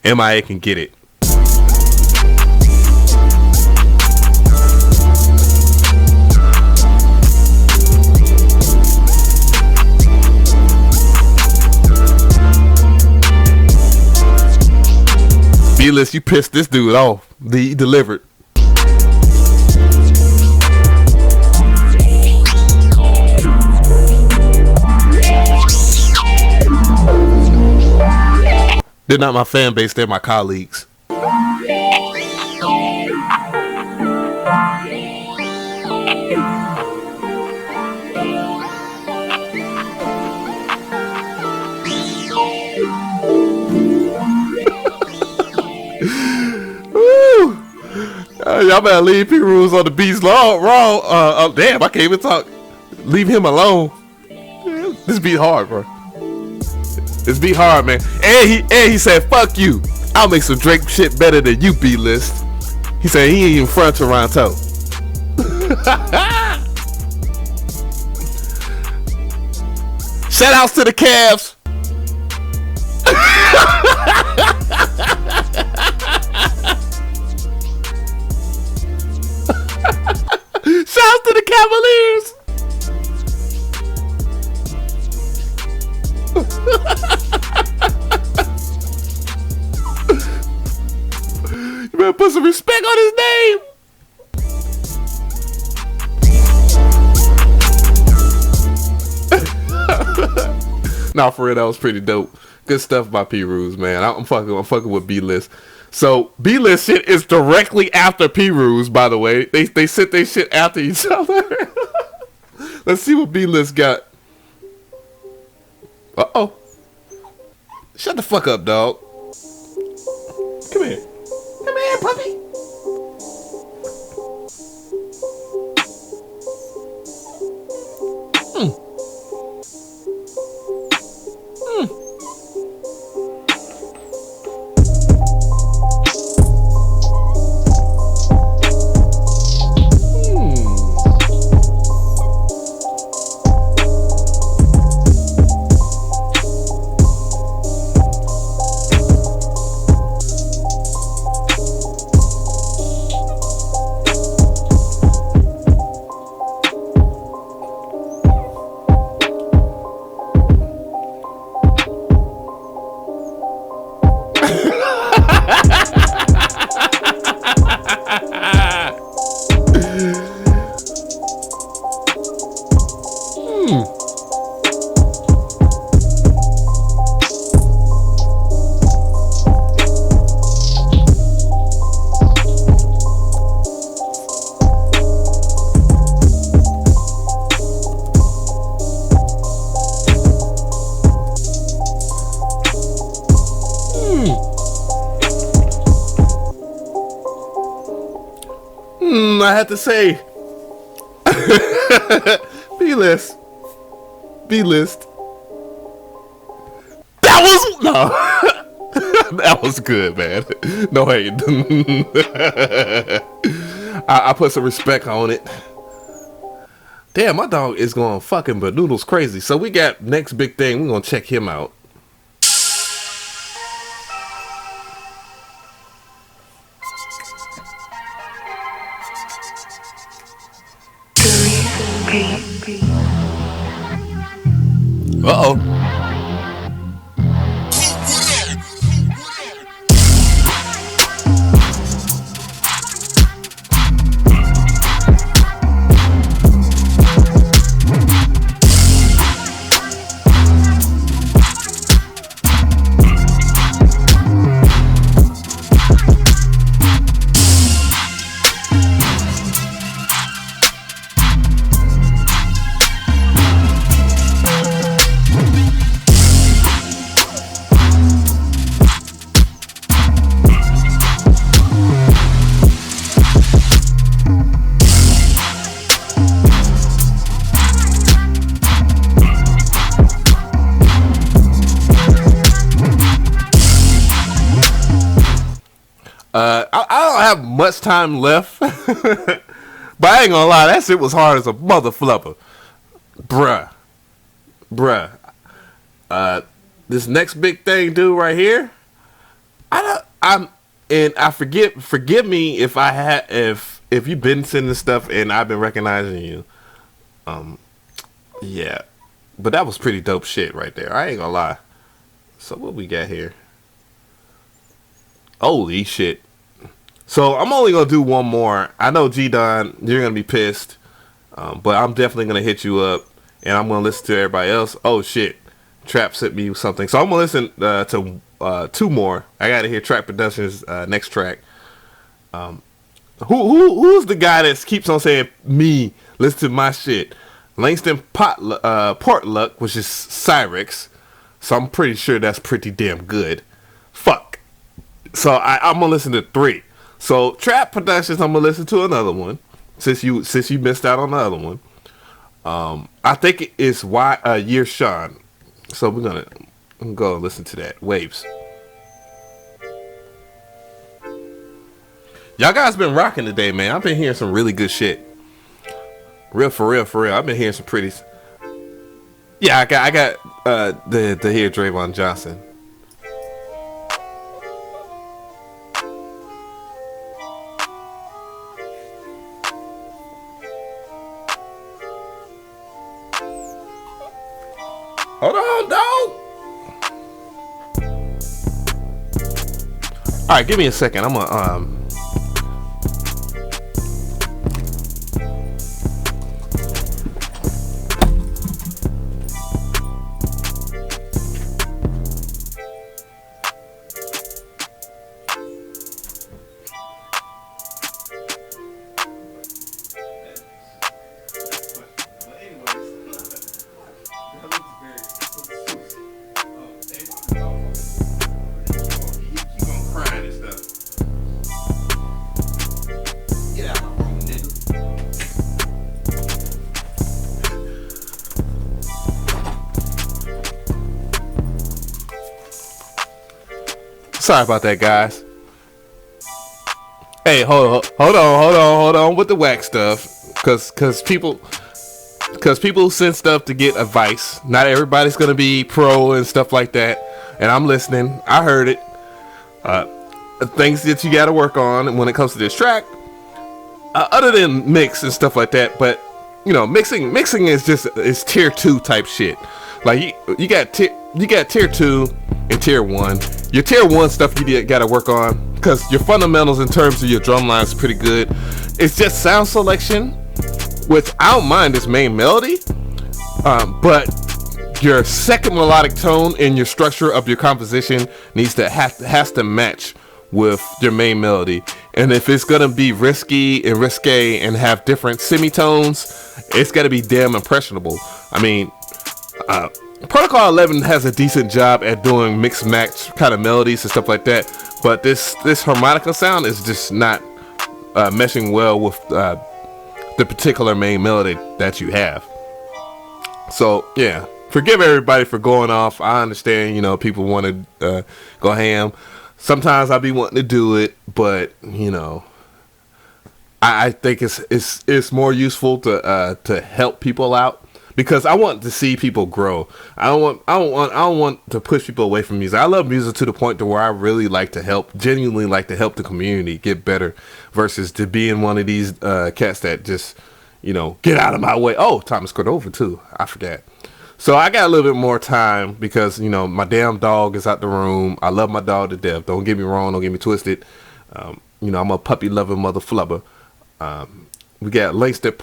Speaker 1: MIA can get it. B-List, you pissed this dude off. He delivered. They're not my fan base, they're my colleagues. Y'all better leave P. Rules on the beats wrong. Damn, I can't even talk. Leave him alone. This beat hard, bro. This beat hard, man. And he said, fuck you. I'll make some Drake shit better than you, B-List. He said he ain't even front Toronto. Shout outs to the Cavs. Shout out to the Cavaliers. You better put some respect on his name. Nah, for real, that was pretty dope. Good stuff by P. Ruse, man. I'm fucking with B-List. So B-List shit is directly after P. Ruse, by the way. They sit their shit after each other. Let's see what B-List got. Uh-oh. Shut the fuck up, dog. Come here. Come here, puppy. I have to say, B-list. That was no. That was good, man. No hate. I put some respect on it. Damn, my dog is going fucking banoodles crazy. So we got next big thing. We're gonna check him out. Uh-oh. I don't have much time left, but I ain't gonna lie, that shit was hard as a mother flubber, bruh. This next big thing, dude, right here. Forgive me if you've been sending stuff and I've been recognizing you. Yeah, but that was pretty dope shit right there. I ain't gonna lie. So what we got here? Holy shit. So I'm only gonna do one more. I know G-Don, you're gonna be pissed, but I'm definitely gonna hit you up, and I'm gonna listen to everybody else. Oh shit, Trap sent me something, so I'm gonna listen to two more. I gotta hear Trap Productions' next track. Who's the guy that keeps on saying me? Listen to my shit. Langston Portluck, which is Cyrix, so I'm pretty sure that's pretty damn good. Fuck. So I'm gonna listen to 3. So Trap Productions, I'm gonna listen to another one since you missed out on the other one. I think it is Year Sean. So I'm gonna go and listen to that. Waves. Y'all guys been rocking today, man. I've been hearing some really good shit. For real. I've been hearing some pretty. Yeah, I got the hear Draymond Johnson. Hold on, dog. All right, give me a second. I'm gonna sorry about that, guys. Hey, hold on with the whack stuff, cause people send stuff to get advice. Not everybody's gonna be pro and stuff like that, and I'm listening. I heard it. Things that you got to work on when it comes to this track, other than mix and stuff like that. But you know, mixing is tier 2 type shit. Like you got tier 2 and tier 1. Your tier 1 stuff you got to work on, because your fundamentals in terms of your drum line is pretty good. It's just sound selection, which I don't mind this main melody, but your second melodic tone and your structure of your composition has to match with your main melody. And if it's gonna be risky and risque and have different semitones, it's gotta be damn impressionable. I mean, Protocol 11 has a decent job at doing mix match kind of melodies and stuff like that, but this harmonica sound is just not meshing well with the particular main melody that you have. So yeah, forgive everybody for going off. I understand, you know, people want to go ham. Sometimes I be wanting to do it, but you know, I think it's more useful to help people out, because I want to see people grow. I don't want to push people away from music. I love music to the point to where I really like to help, genuinely like to help the community get better, versus to being one of these cats that just, you know, get out of my way. Oh, Thomas Cordova too. I forgot. So I got a little bit more time because, you know, my damn dog is out the room. I love my dog to death. Don't get me wrong. Don't get me twisted. You know, I'm a puppy loving mother flubber. We got Langston,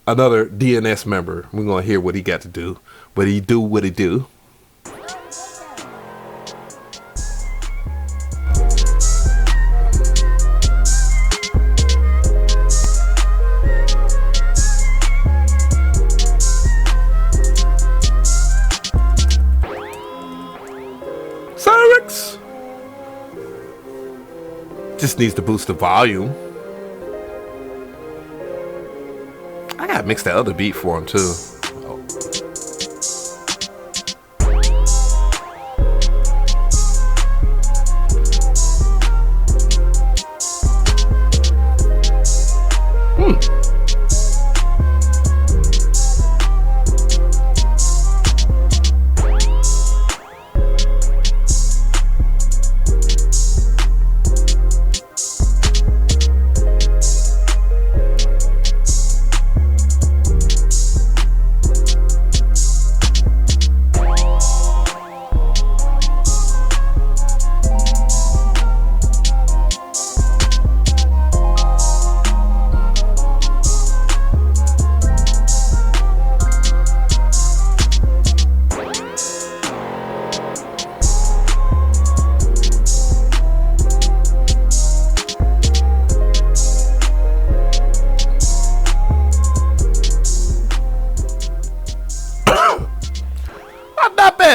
Speaker 1: another DNS member. We're gonna hear what he got to do. What he do. Cyrix just needs to boost the volume. I gotta mix that other beat for him too. Oh.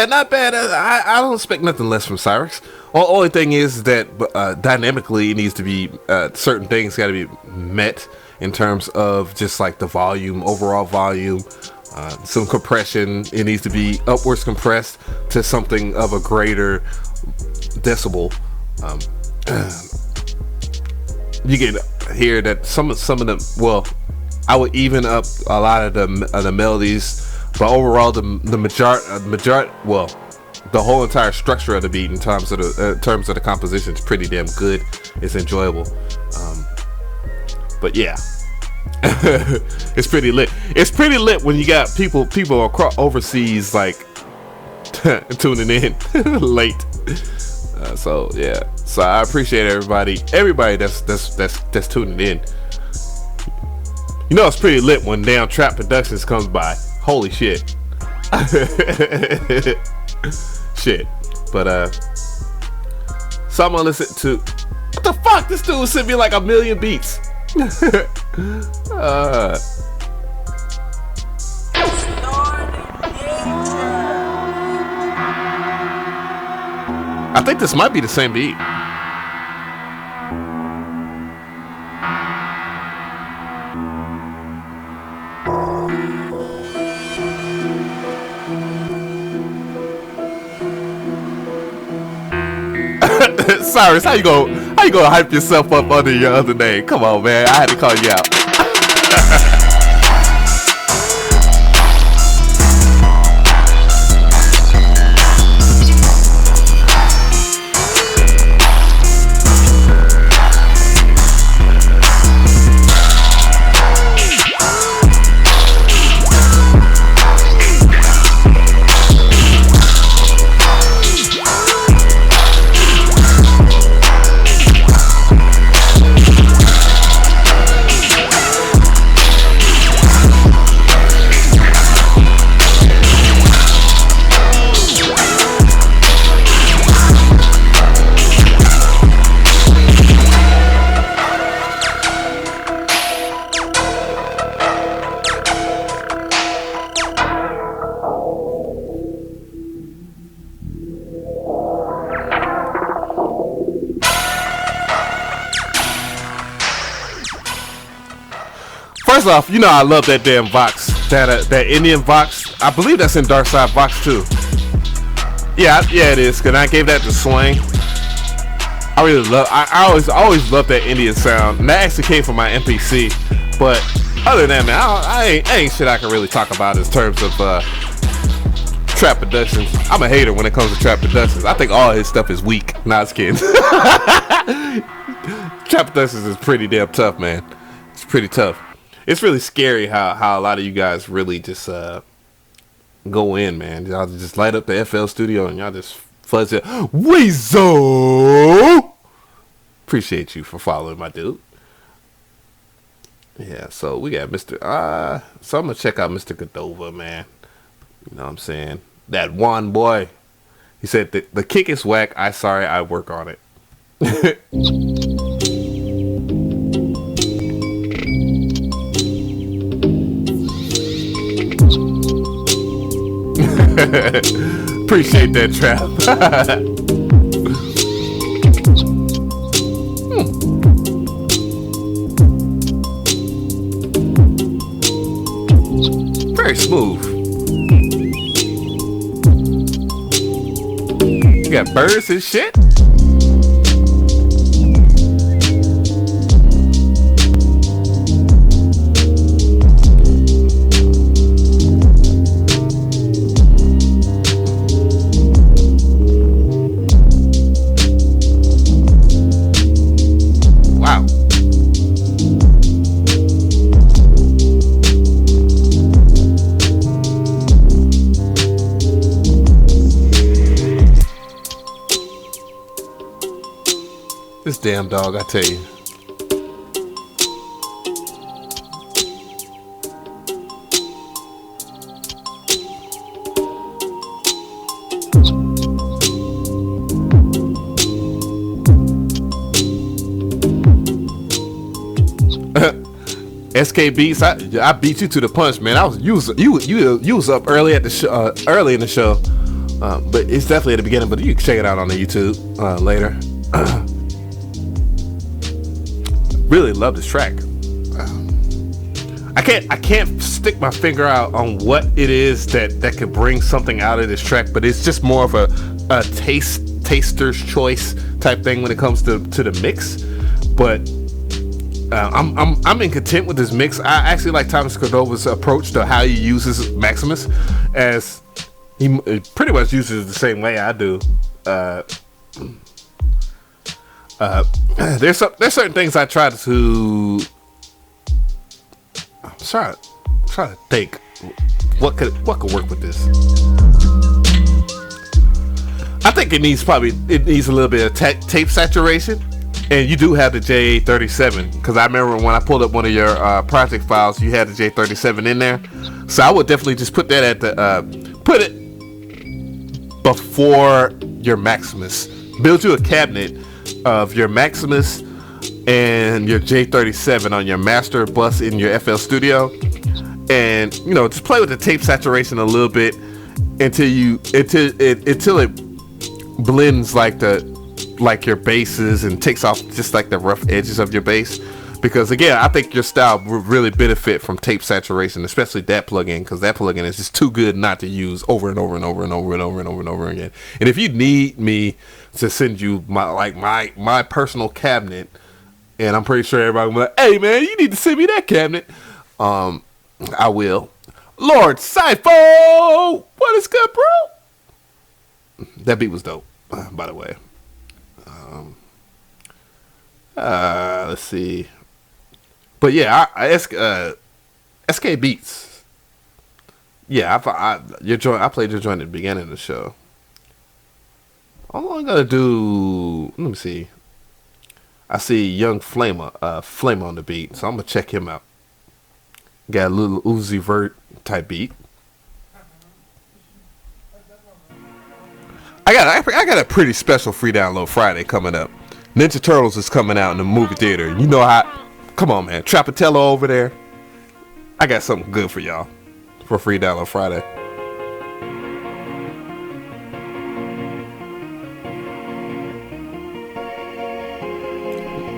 Speaker 1: Not bad. I don't expect nothing less from Cyrix. Only thing is that dynamically it needs to be certain things got to be met in terms of just like the volume, overall volume, some compression. It needs to be upwards compressed to something of a greater decibel. You can hear that some of them. Well, I would even up a lot of the melodies. But overall, the majority, well, the whole entire structure of the beat in terms of the composition is pretty damn good. It's enjoyable. But yeah, it's pretty lit. It's pretty lit when you got people across overseas like tuning in late. So yeah, so I appreciate everybody that's tuning in. You know, it's pretty lit when damn Trap Productions comes by. Holy shit. Shit. But so I'm gonna listen to, what the fuck, this dude sent me like a million beats. I think this might be the same beat. Cyrus, how you gonna hype yourself up under your other name? Come on, man. I had to call you out. First off, you know I love that damn Vox, that Indian Vox. I believe that's in Dark Side Vox too. Yeah, it is. Cause I gave that to Swing. I really love. I always love that Indian sound, and that actually came from my MPC. But other than that, man, I ain't shit I can really talk about in terms of trap productions. I'm a hater when it comes to trap productions. I think all his stuff is weak. Nah, it's kidding. Trap productions is pretty damn tough, man. It's pretty tough. It's really scary how a lot of you guys really just go in, man. Y'all just light up the FL Studio and y'all just fuzz it. Weezo! Appreciate you for following, my dude. Yeah, so we got Mr. So I'm gonna check out Mr. Godova, man. You know what I'm saying? That one boy. He said the kick is whack. I work on it. Appreciate that, Trap. Very smooth. You got birds and shit. Wow. This damn dog, I tell you. SK Beats, I beat you to the punch, man. You was up early at the show, early in the show, but it's definitely at the beginning. But you can check it out on the YouTube later. Really love this track. I can't stick my finger out on what it is that could bring something out of this track, but it's just more of a taster's choice type thing when it comes to the mix. But I'm in content with this mix. I actually like Thomas Cordova's approach to how he uses Maximus, as he pretty much uses it the same way I do. There's certain things I try to. I'm trying to think what could work with this. I think it needs a little bit of tape saturation, and you do have the J37, because I remember when I pulled up one of your project files, you had the J37 in there. So I would definitely just put that at the put it before your Maximus. Build you a cabinet of your Maximus and your J37 on your master bus in your FL Studio, and just play with the tape saturation a little bit until it blends like your basses and takes off just like the rough edges of your bass. Because again, I think your style would really benefit from tape saturation, especially that plugin, because that plugin is just too good not to use over and over and over and over and over and over and over again. And if you need me to send you my personal cabinet, and I'm pretty sure everybody will be like, hey man, you need to send me that cabinet, I will. Lord Sypho, what is good, bro? That beat was dope, by the way. Let's see. But yeah, SK Beats. Yeah, I played your joint at the beginning of the show. I'm only gonna do. Let me see. I see Young Flame on the beat, so I'm gonna check him out. Got a little Uzi Vert type beat. I got a pretty special free download Friday coming up. Ninja Turtles is coming out in the movie theater. You know how. Come on, man. Trappatello over there. I got something good for y'all for free download Friday.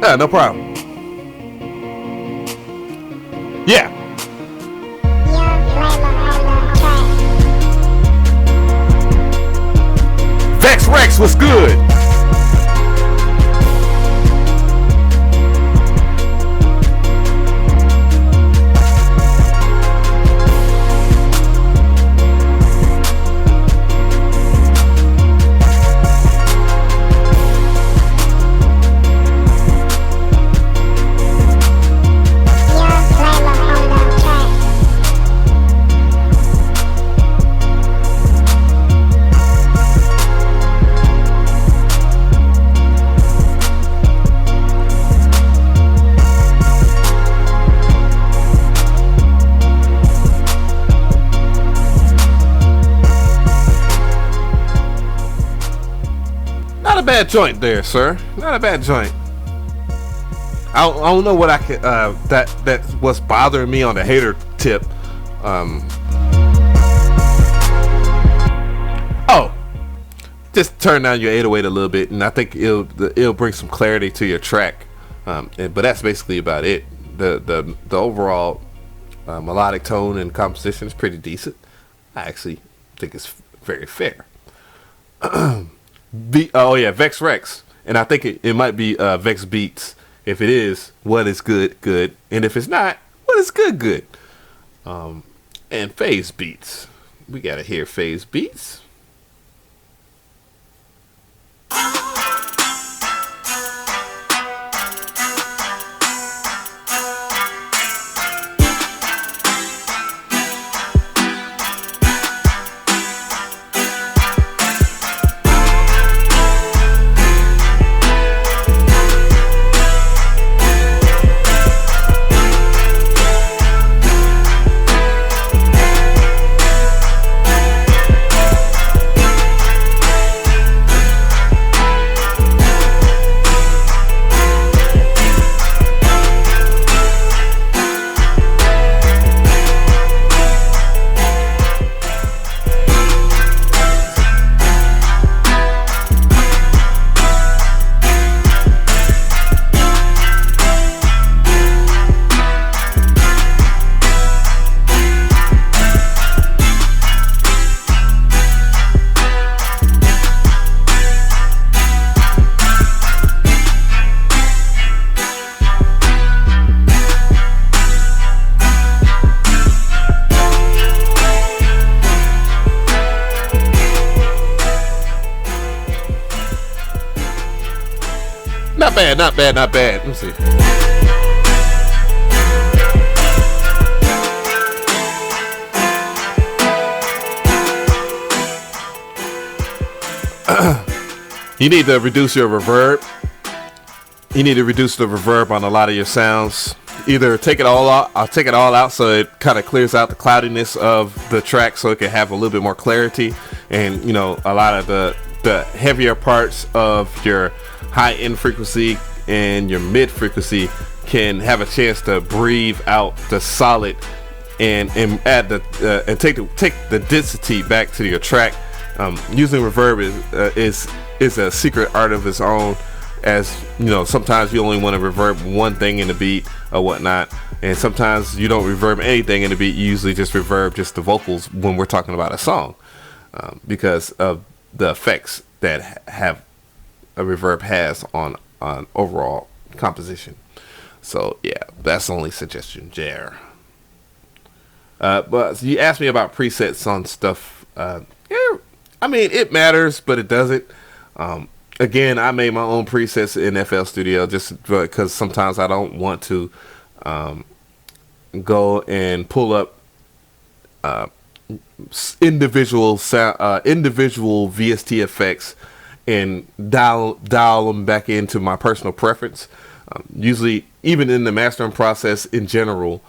Speaker 1: Yeah, no problem. Yeah. Vex Rex, what's good? Not a bad joint there, sir. Not a bad joint. I don't know what I could that's what's bothering me on the hater tip. Just turn down your 808 a little bit, and I think it'll bring some clarity to your track. But that's basically about it. The overall melodic tone and composition is pretty decent. I actually think it's very fair. Vex Rex, and I think it might be Vex Beats. If it is, what is good, and if it's not, what is good. And Phase Beats, we gotta hear Phase Beats. Not bad. Let me see. You need to reduce your reverb. You need to reduce the reverb on a lot of your sounds. Either take it all out. I'll take it all out so it kind of clears out the cloudiness of the track, so it can have a little bit more clarity. And a lot of the heavier parts of your high end frequency and your mid frequency can have a chance to breathe out the solid and add the and take the density back to your track. Using reverb is a secret art of its own. As sometimes you only want to reverb one thing in the beat or whatnot, and sometimes you don't reverb anything in the beat. You usually just reverb just the vocals when we're talking about a song, because of the effects that have a reverb has on overall composition. So yeah, that's the only suggestion there. But you asked me about presets on stuff. I mean, it matters, but it doesn't. Again, I made my own presets in FL Studio just because sometimes I don't want to go and pull up individual VST effects and dial them back into my personal preference. Usually, even in the mastering process in general,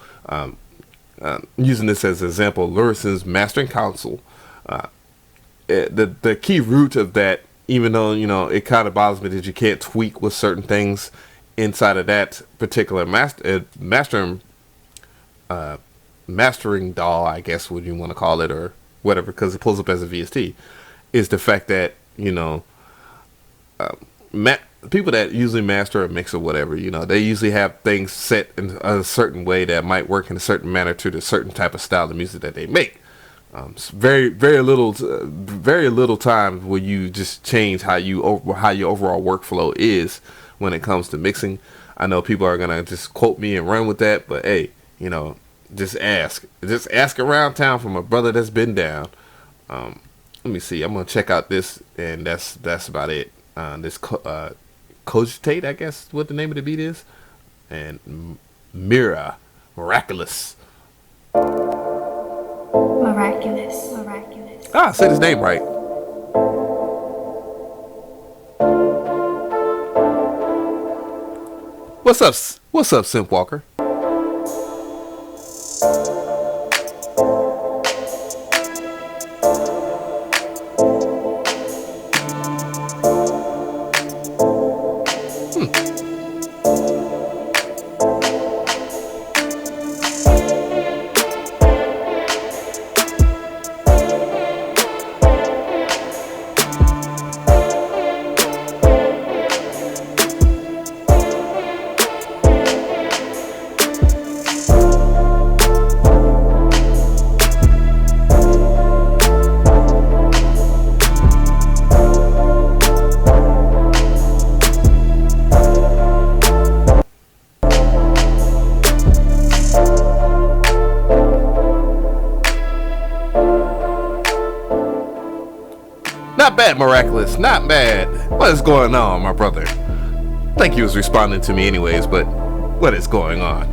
Speaker 1: using this as an example, Lyricism's mastering console, the key root of that, even though it kind of bothers me that you can't tweak with certain things inside of that particular mastering DAW, I guess what you want to call it, or whatever, because it pulls up as a VST, is the fact that people that usually master a mix or whatever, they usually have things set in a certain way that might work in a certain manner to the certain type of style of music that they make. Very little time where you just change how your overall workflow is when it comes to mixing. I know people are gonna just quote me and run with that, but hey, just ask around town from a brother that's been down. Let me see. I'm gonna check out this, and that's about it. This Cogitate, I guess, what the name of the beat is, and Miraculous.
Speaker 2: Miraculous.
Speaker 1: I said his name right. What's up, Simp Walker? Not bad, Miraculous. Not bad. What is going on, my brother? I think he was responding to me anyways, but what is going on?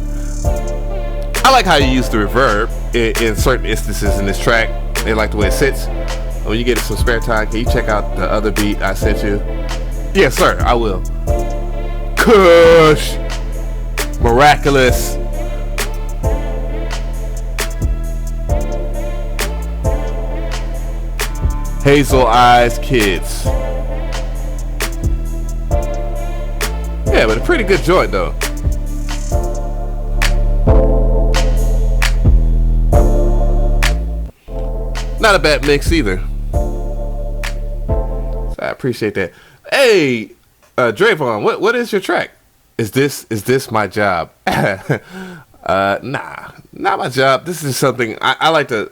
Speaker 1: I like how you use the reverb in certain instances in this track. They like the way it sits. When you get some spare time, can you check out the other beat I sent you? Yes, sir, I will. Kush. Miraculous. Hazel Eyes Kids. Yeah, but a pretty good joint though. Not a bad mix either. So I appreciate that. Hey, Drayvon, what is your track? Is this my job? Nah, not my job. This is something I like to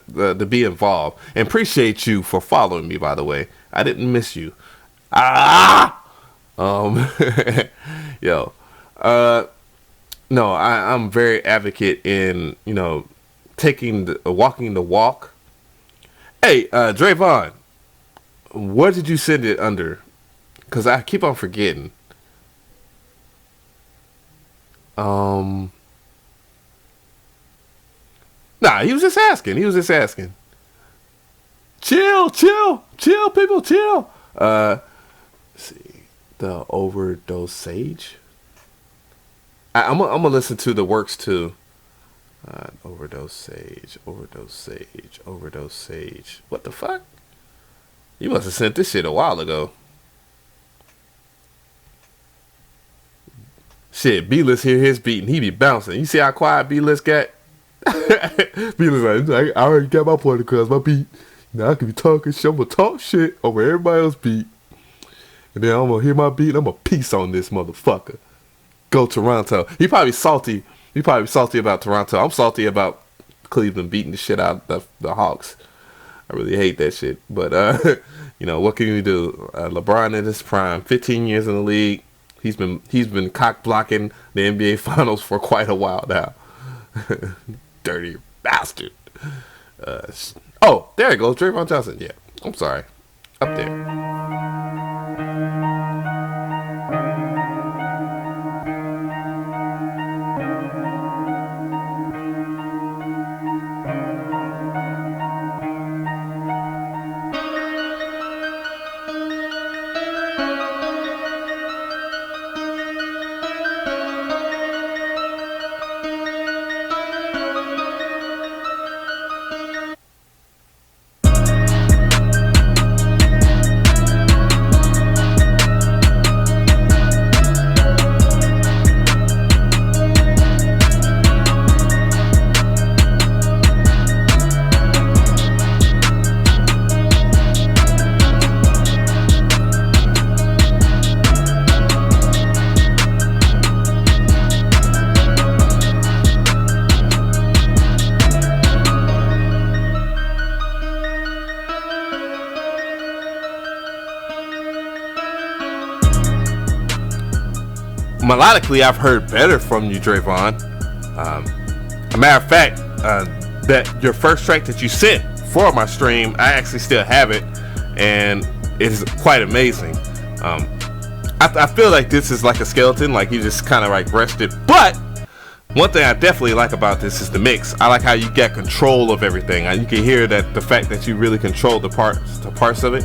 Speaker 1: be involved, and appreciate you for following me. By the way, I didn't miss you. Yo, no, I'm very advocate in walking the walk. Hey, Drayvon, what did you send it under? Because I keep on forgetting. Nah, he was just asking. Chill, people, chill. Let's see, the Overdose Sage. I'm gonna listen to the works too. Overdose Sage. What the fuck? You must have sent this shit a while ago. Shit, B-List hear his beat and he be bouncing. You see how quiet B-List got? B-List like, I already got my point across, my beat. Now I can be talking shit. I'm gonna talk shit over everybody else's beat. And then I'm gonna hear my beat and I'm gonna peace on this motherfucker. Go Toronto. He probably salty. About Toronto. I'm salty about Cleveland beating the shit out of the Hawks. I really hate that shit. But, what can you do? LeBron in his prime, 15 years in the league. He's been cock blocking the NBA Finals for quite a while now. Dirty bastard. Oh, there it goes. Draymond Johnson. Yeah, I'm sorry. Up there. melodically, I've heard better from you, Drayvon. A matter of fact, that your first track that you sent for my stream, I actually still have it, and it's quite amazing. I feel like this is like a skeleton, like you just kind of like rushed it. But one thing I definitely like about this is the mix. I like how you got control of everything. You can hear that the fact that you really control the parts of it.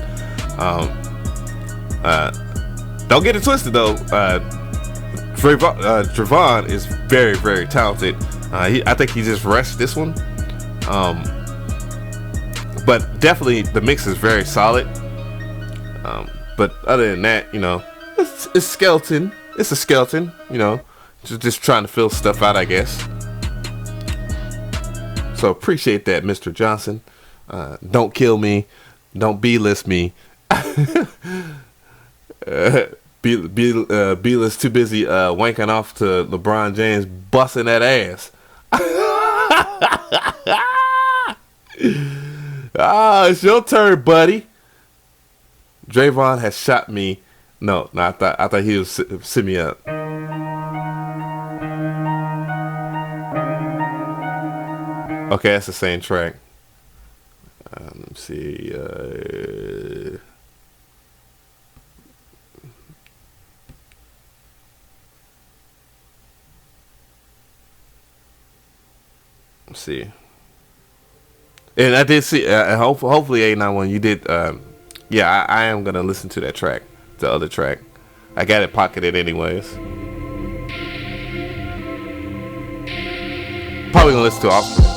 Speaker 1: Don't get it twisted though. Drayvon is very, very talented. I think he just rushed this one. But definitely the mix is very solid. But other than that, you know, it's skeleton. It's a skeleton, you know, just trying to fill stuff out, I guess. So appreciate that, Mr. Johnson. Don't kill me. Don't B-list me. B-list too busy wanking off to LeBron James busting that ass. It's your turn, buddy. Drayvon has shot me. No, I thought he was send me up. Okay, that's the same track. Let me see. Let's see. And I did see. Hopefully, A91, you did. Yeah, I am gonna listen to that track, the other track. I got it pocketed anyways. Probably gonna listen to Abstrakt.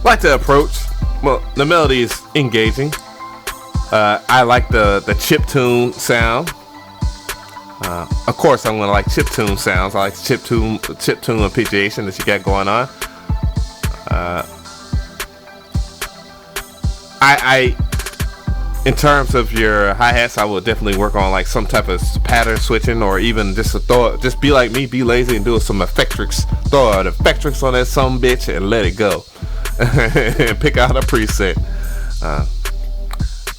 Speaker 1: Like the approach. Well, the melody is engaging. I like the chiptune sound. Of course, I'm gonna like chiptune sounds. I like chiptune arpeggiation that you got going on. I in terms of your hi-hats, I would definitely work on like some type of pattern switching, or even just be like me, be lazy and do some effectrix. Throw an effectrix on that some bitch and let it go. And pick out a preset.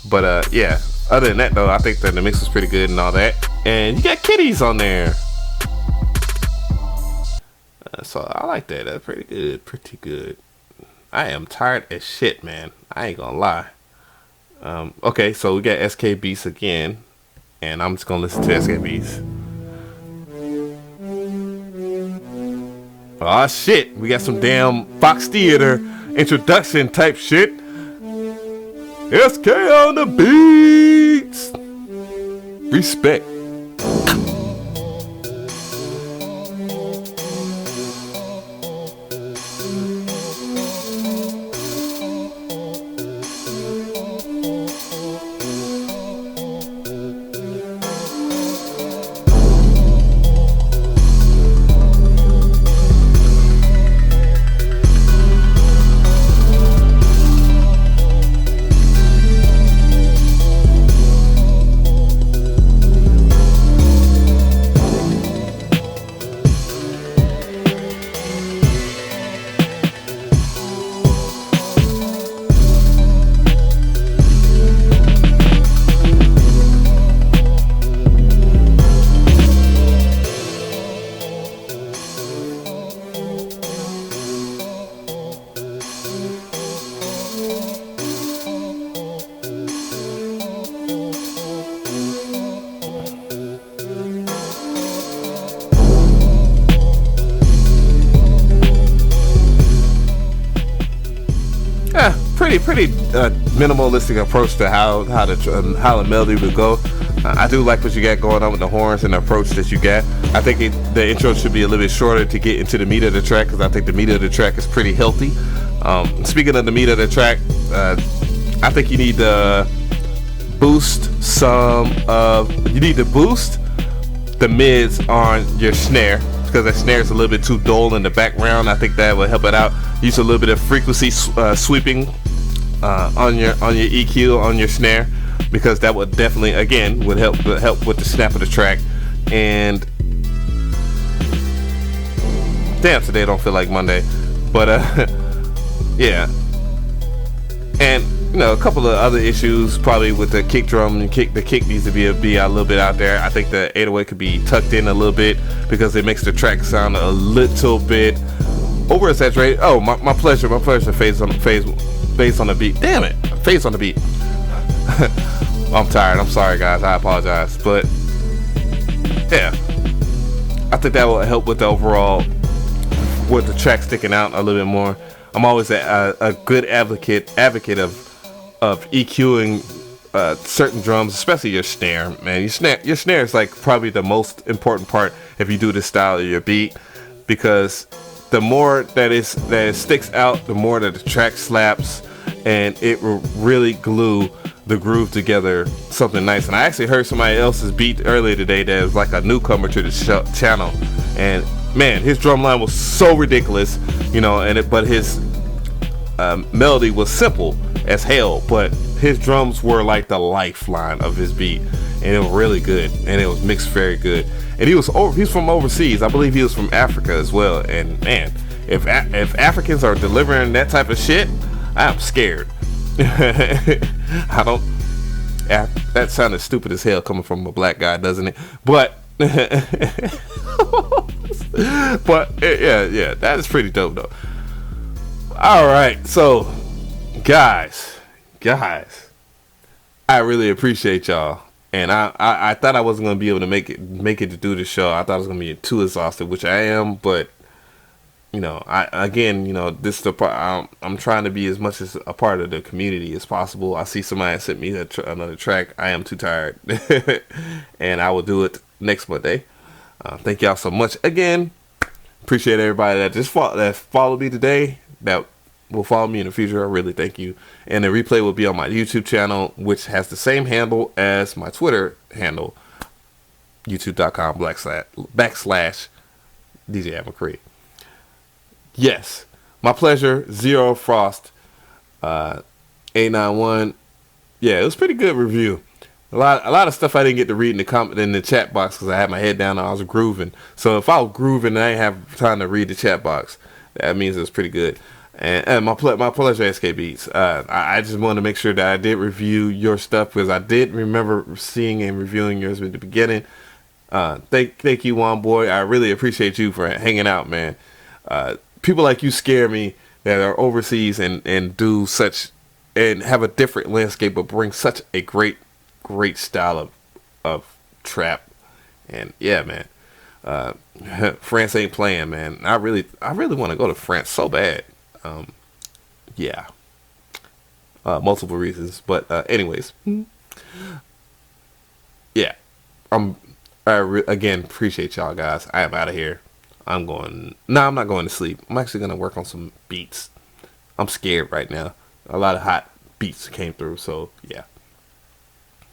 Speaker 1: But yeah, other than that though, I think that the mix was pretty good and all that. And you got kitties on there. So I like that. That's pretty good. I am tired as shit, man. I ain't gonna lie. Okay, so we got SK Beats again, and I'm just gonna listen to SK Beats. Oh shit, we got some damn Fox Theater introduction type shit. SK on the beats. Respect. Pretty minimalistic approach to how the melody would go. I do like what you got going on with the horns and the approach that you got. I think the intro should be a little bit shorter to get into the meat of the track, because I think the meat of the track is pretty healthy. Speaking of the meat of the track, I think you need to boost the mids on your snare, because that snare is a little bit too dull in the background. I think that will help it out. Use a little bit of frequency sweeping on your EQ on your snare, because that would definitely would help with the snap of the track. And damn, today I don't feel like Monday, but yeah. And a couple of other issues probably with the kick drum. The kick needs to be a little bit out there. I think the 808 could be tucked in a little bit, because it makes the track sound a little bit over saturated. Oh, my pleasure. Phase on the beat. Damn it, phase on the beat. I'm tired. I'm sorry, guys. I apologize, but yeah, I think that will help with the overall, with the track sticking out a little bit more. I'm always a good advocate of EQing certain drums, especially your snare, man. Your snare is like probably the most important part if you do this style of your beat, because the more that it sticks out, the more that the track slaps, and it will really glue the groove together, something nice. And I actually heard somebody else's beat earlier today that was like a newcomer to the channel, and man, his drum line was so ridiculous, but his melody was simple as hell, but his drums were like the lifeline of his beat, and it was really good, and it was mixed very good. And he's from overseas. I believe he was from Africa as well. And man, if Africans are delivering that type of shit, I'm scared. That sounded stupid as hell coming from a black guy, doesn't it? But yeah, that is pretty dope though. All right, so guys, I really appreciate y'all, and I thought I wasn't gonna be able to make it to do the show. I thought I was gonna be too exhausted, which I am, but this is the part. I'm trying to be as much as a part of the community as possible. I see somebody sent me another track. I am too tired, and I will do it next Monday. Thank y'all so much again. Appreciate everybody that followed me today, that will follow me in the future. I really thank you. And the replay will be on my YouTube channel, which has the same handle as my Twitter handle, youtube.com/DJ avemcree. Yes, my pleasure. Zero Frost 891. Yeah, it was a pretty good review. A lot of stuff I didn't get to read in the chat box, because I had my head down and I was grooving. So if I was grooving and I didn't have time to read the chat box, that means it was pretty good. And my pleasure, SK Beats. I just wanted to make sure that I did review your stuff, because I did remember seeing and reviewing yours at the beginning. Thank you, Juan Boy. I really appreciate you for hanging out, man. People like you scare me, that are overseas and do such, and have a different landscape, but bring such a great style of trap. And yeah, man, France ain't playing, man. I really want to go to France so bad. Yeah, multiple reasons, but anyways, yeah, again appreciate y'all, guys. I am out of here. I'm not going to sleep. I'm actually going to work on some beats. I'm scared right now. A lot of hot beats came through, so yeah.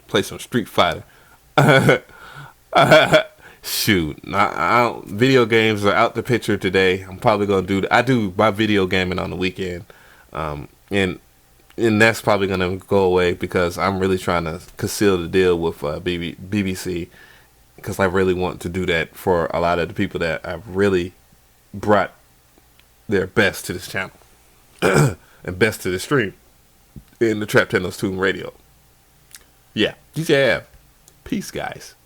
Speaker 1: Play some Street Fighter. Shoot, video games are out the picture today. I'm probably going to I do my video gaming on the weekend. And that's probably going to go away, because I'm really trying to conceal the deal with BBC. Because I really want to do that for a lot of the people that I've really brought their best to this channel and best to the stream in the Trap Tennos Tune Radio. Yeah, DJ Av. Peace, guys.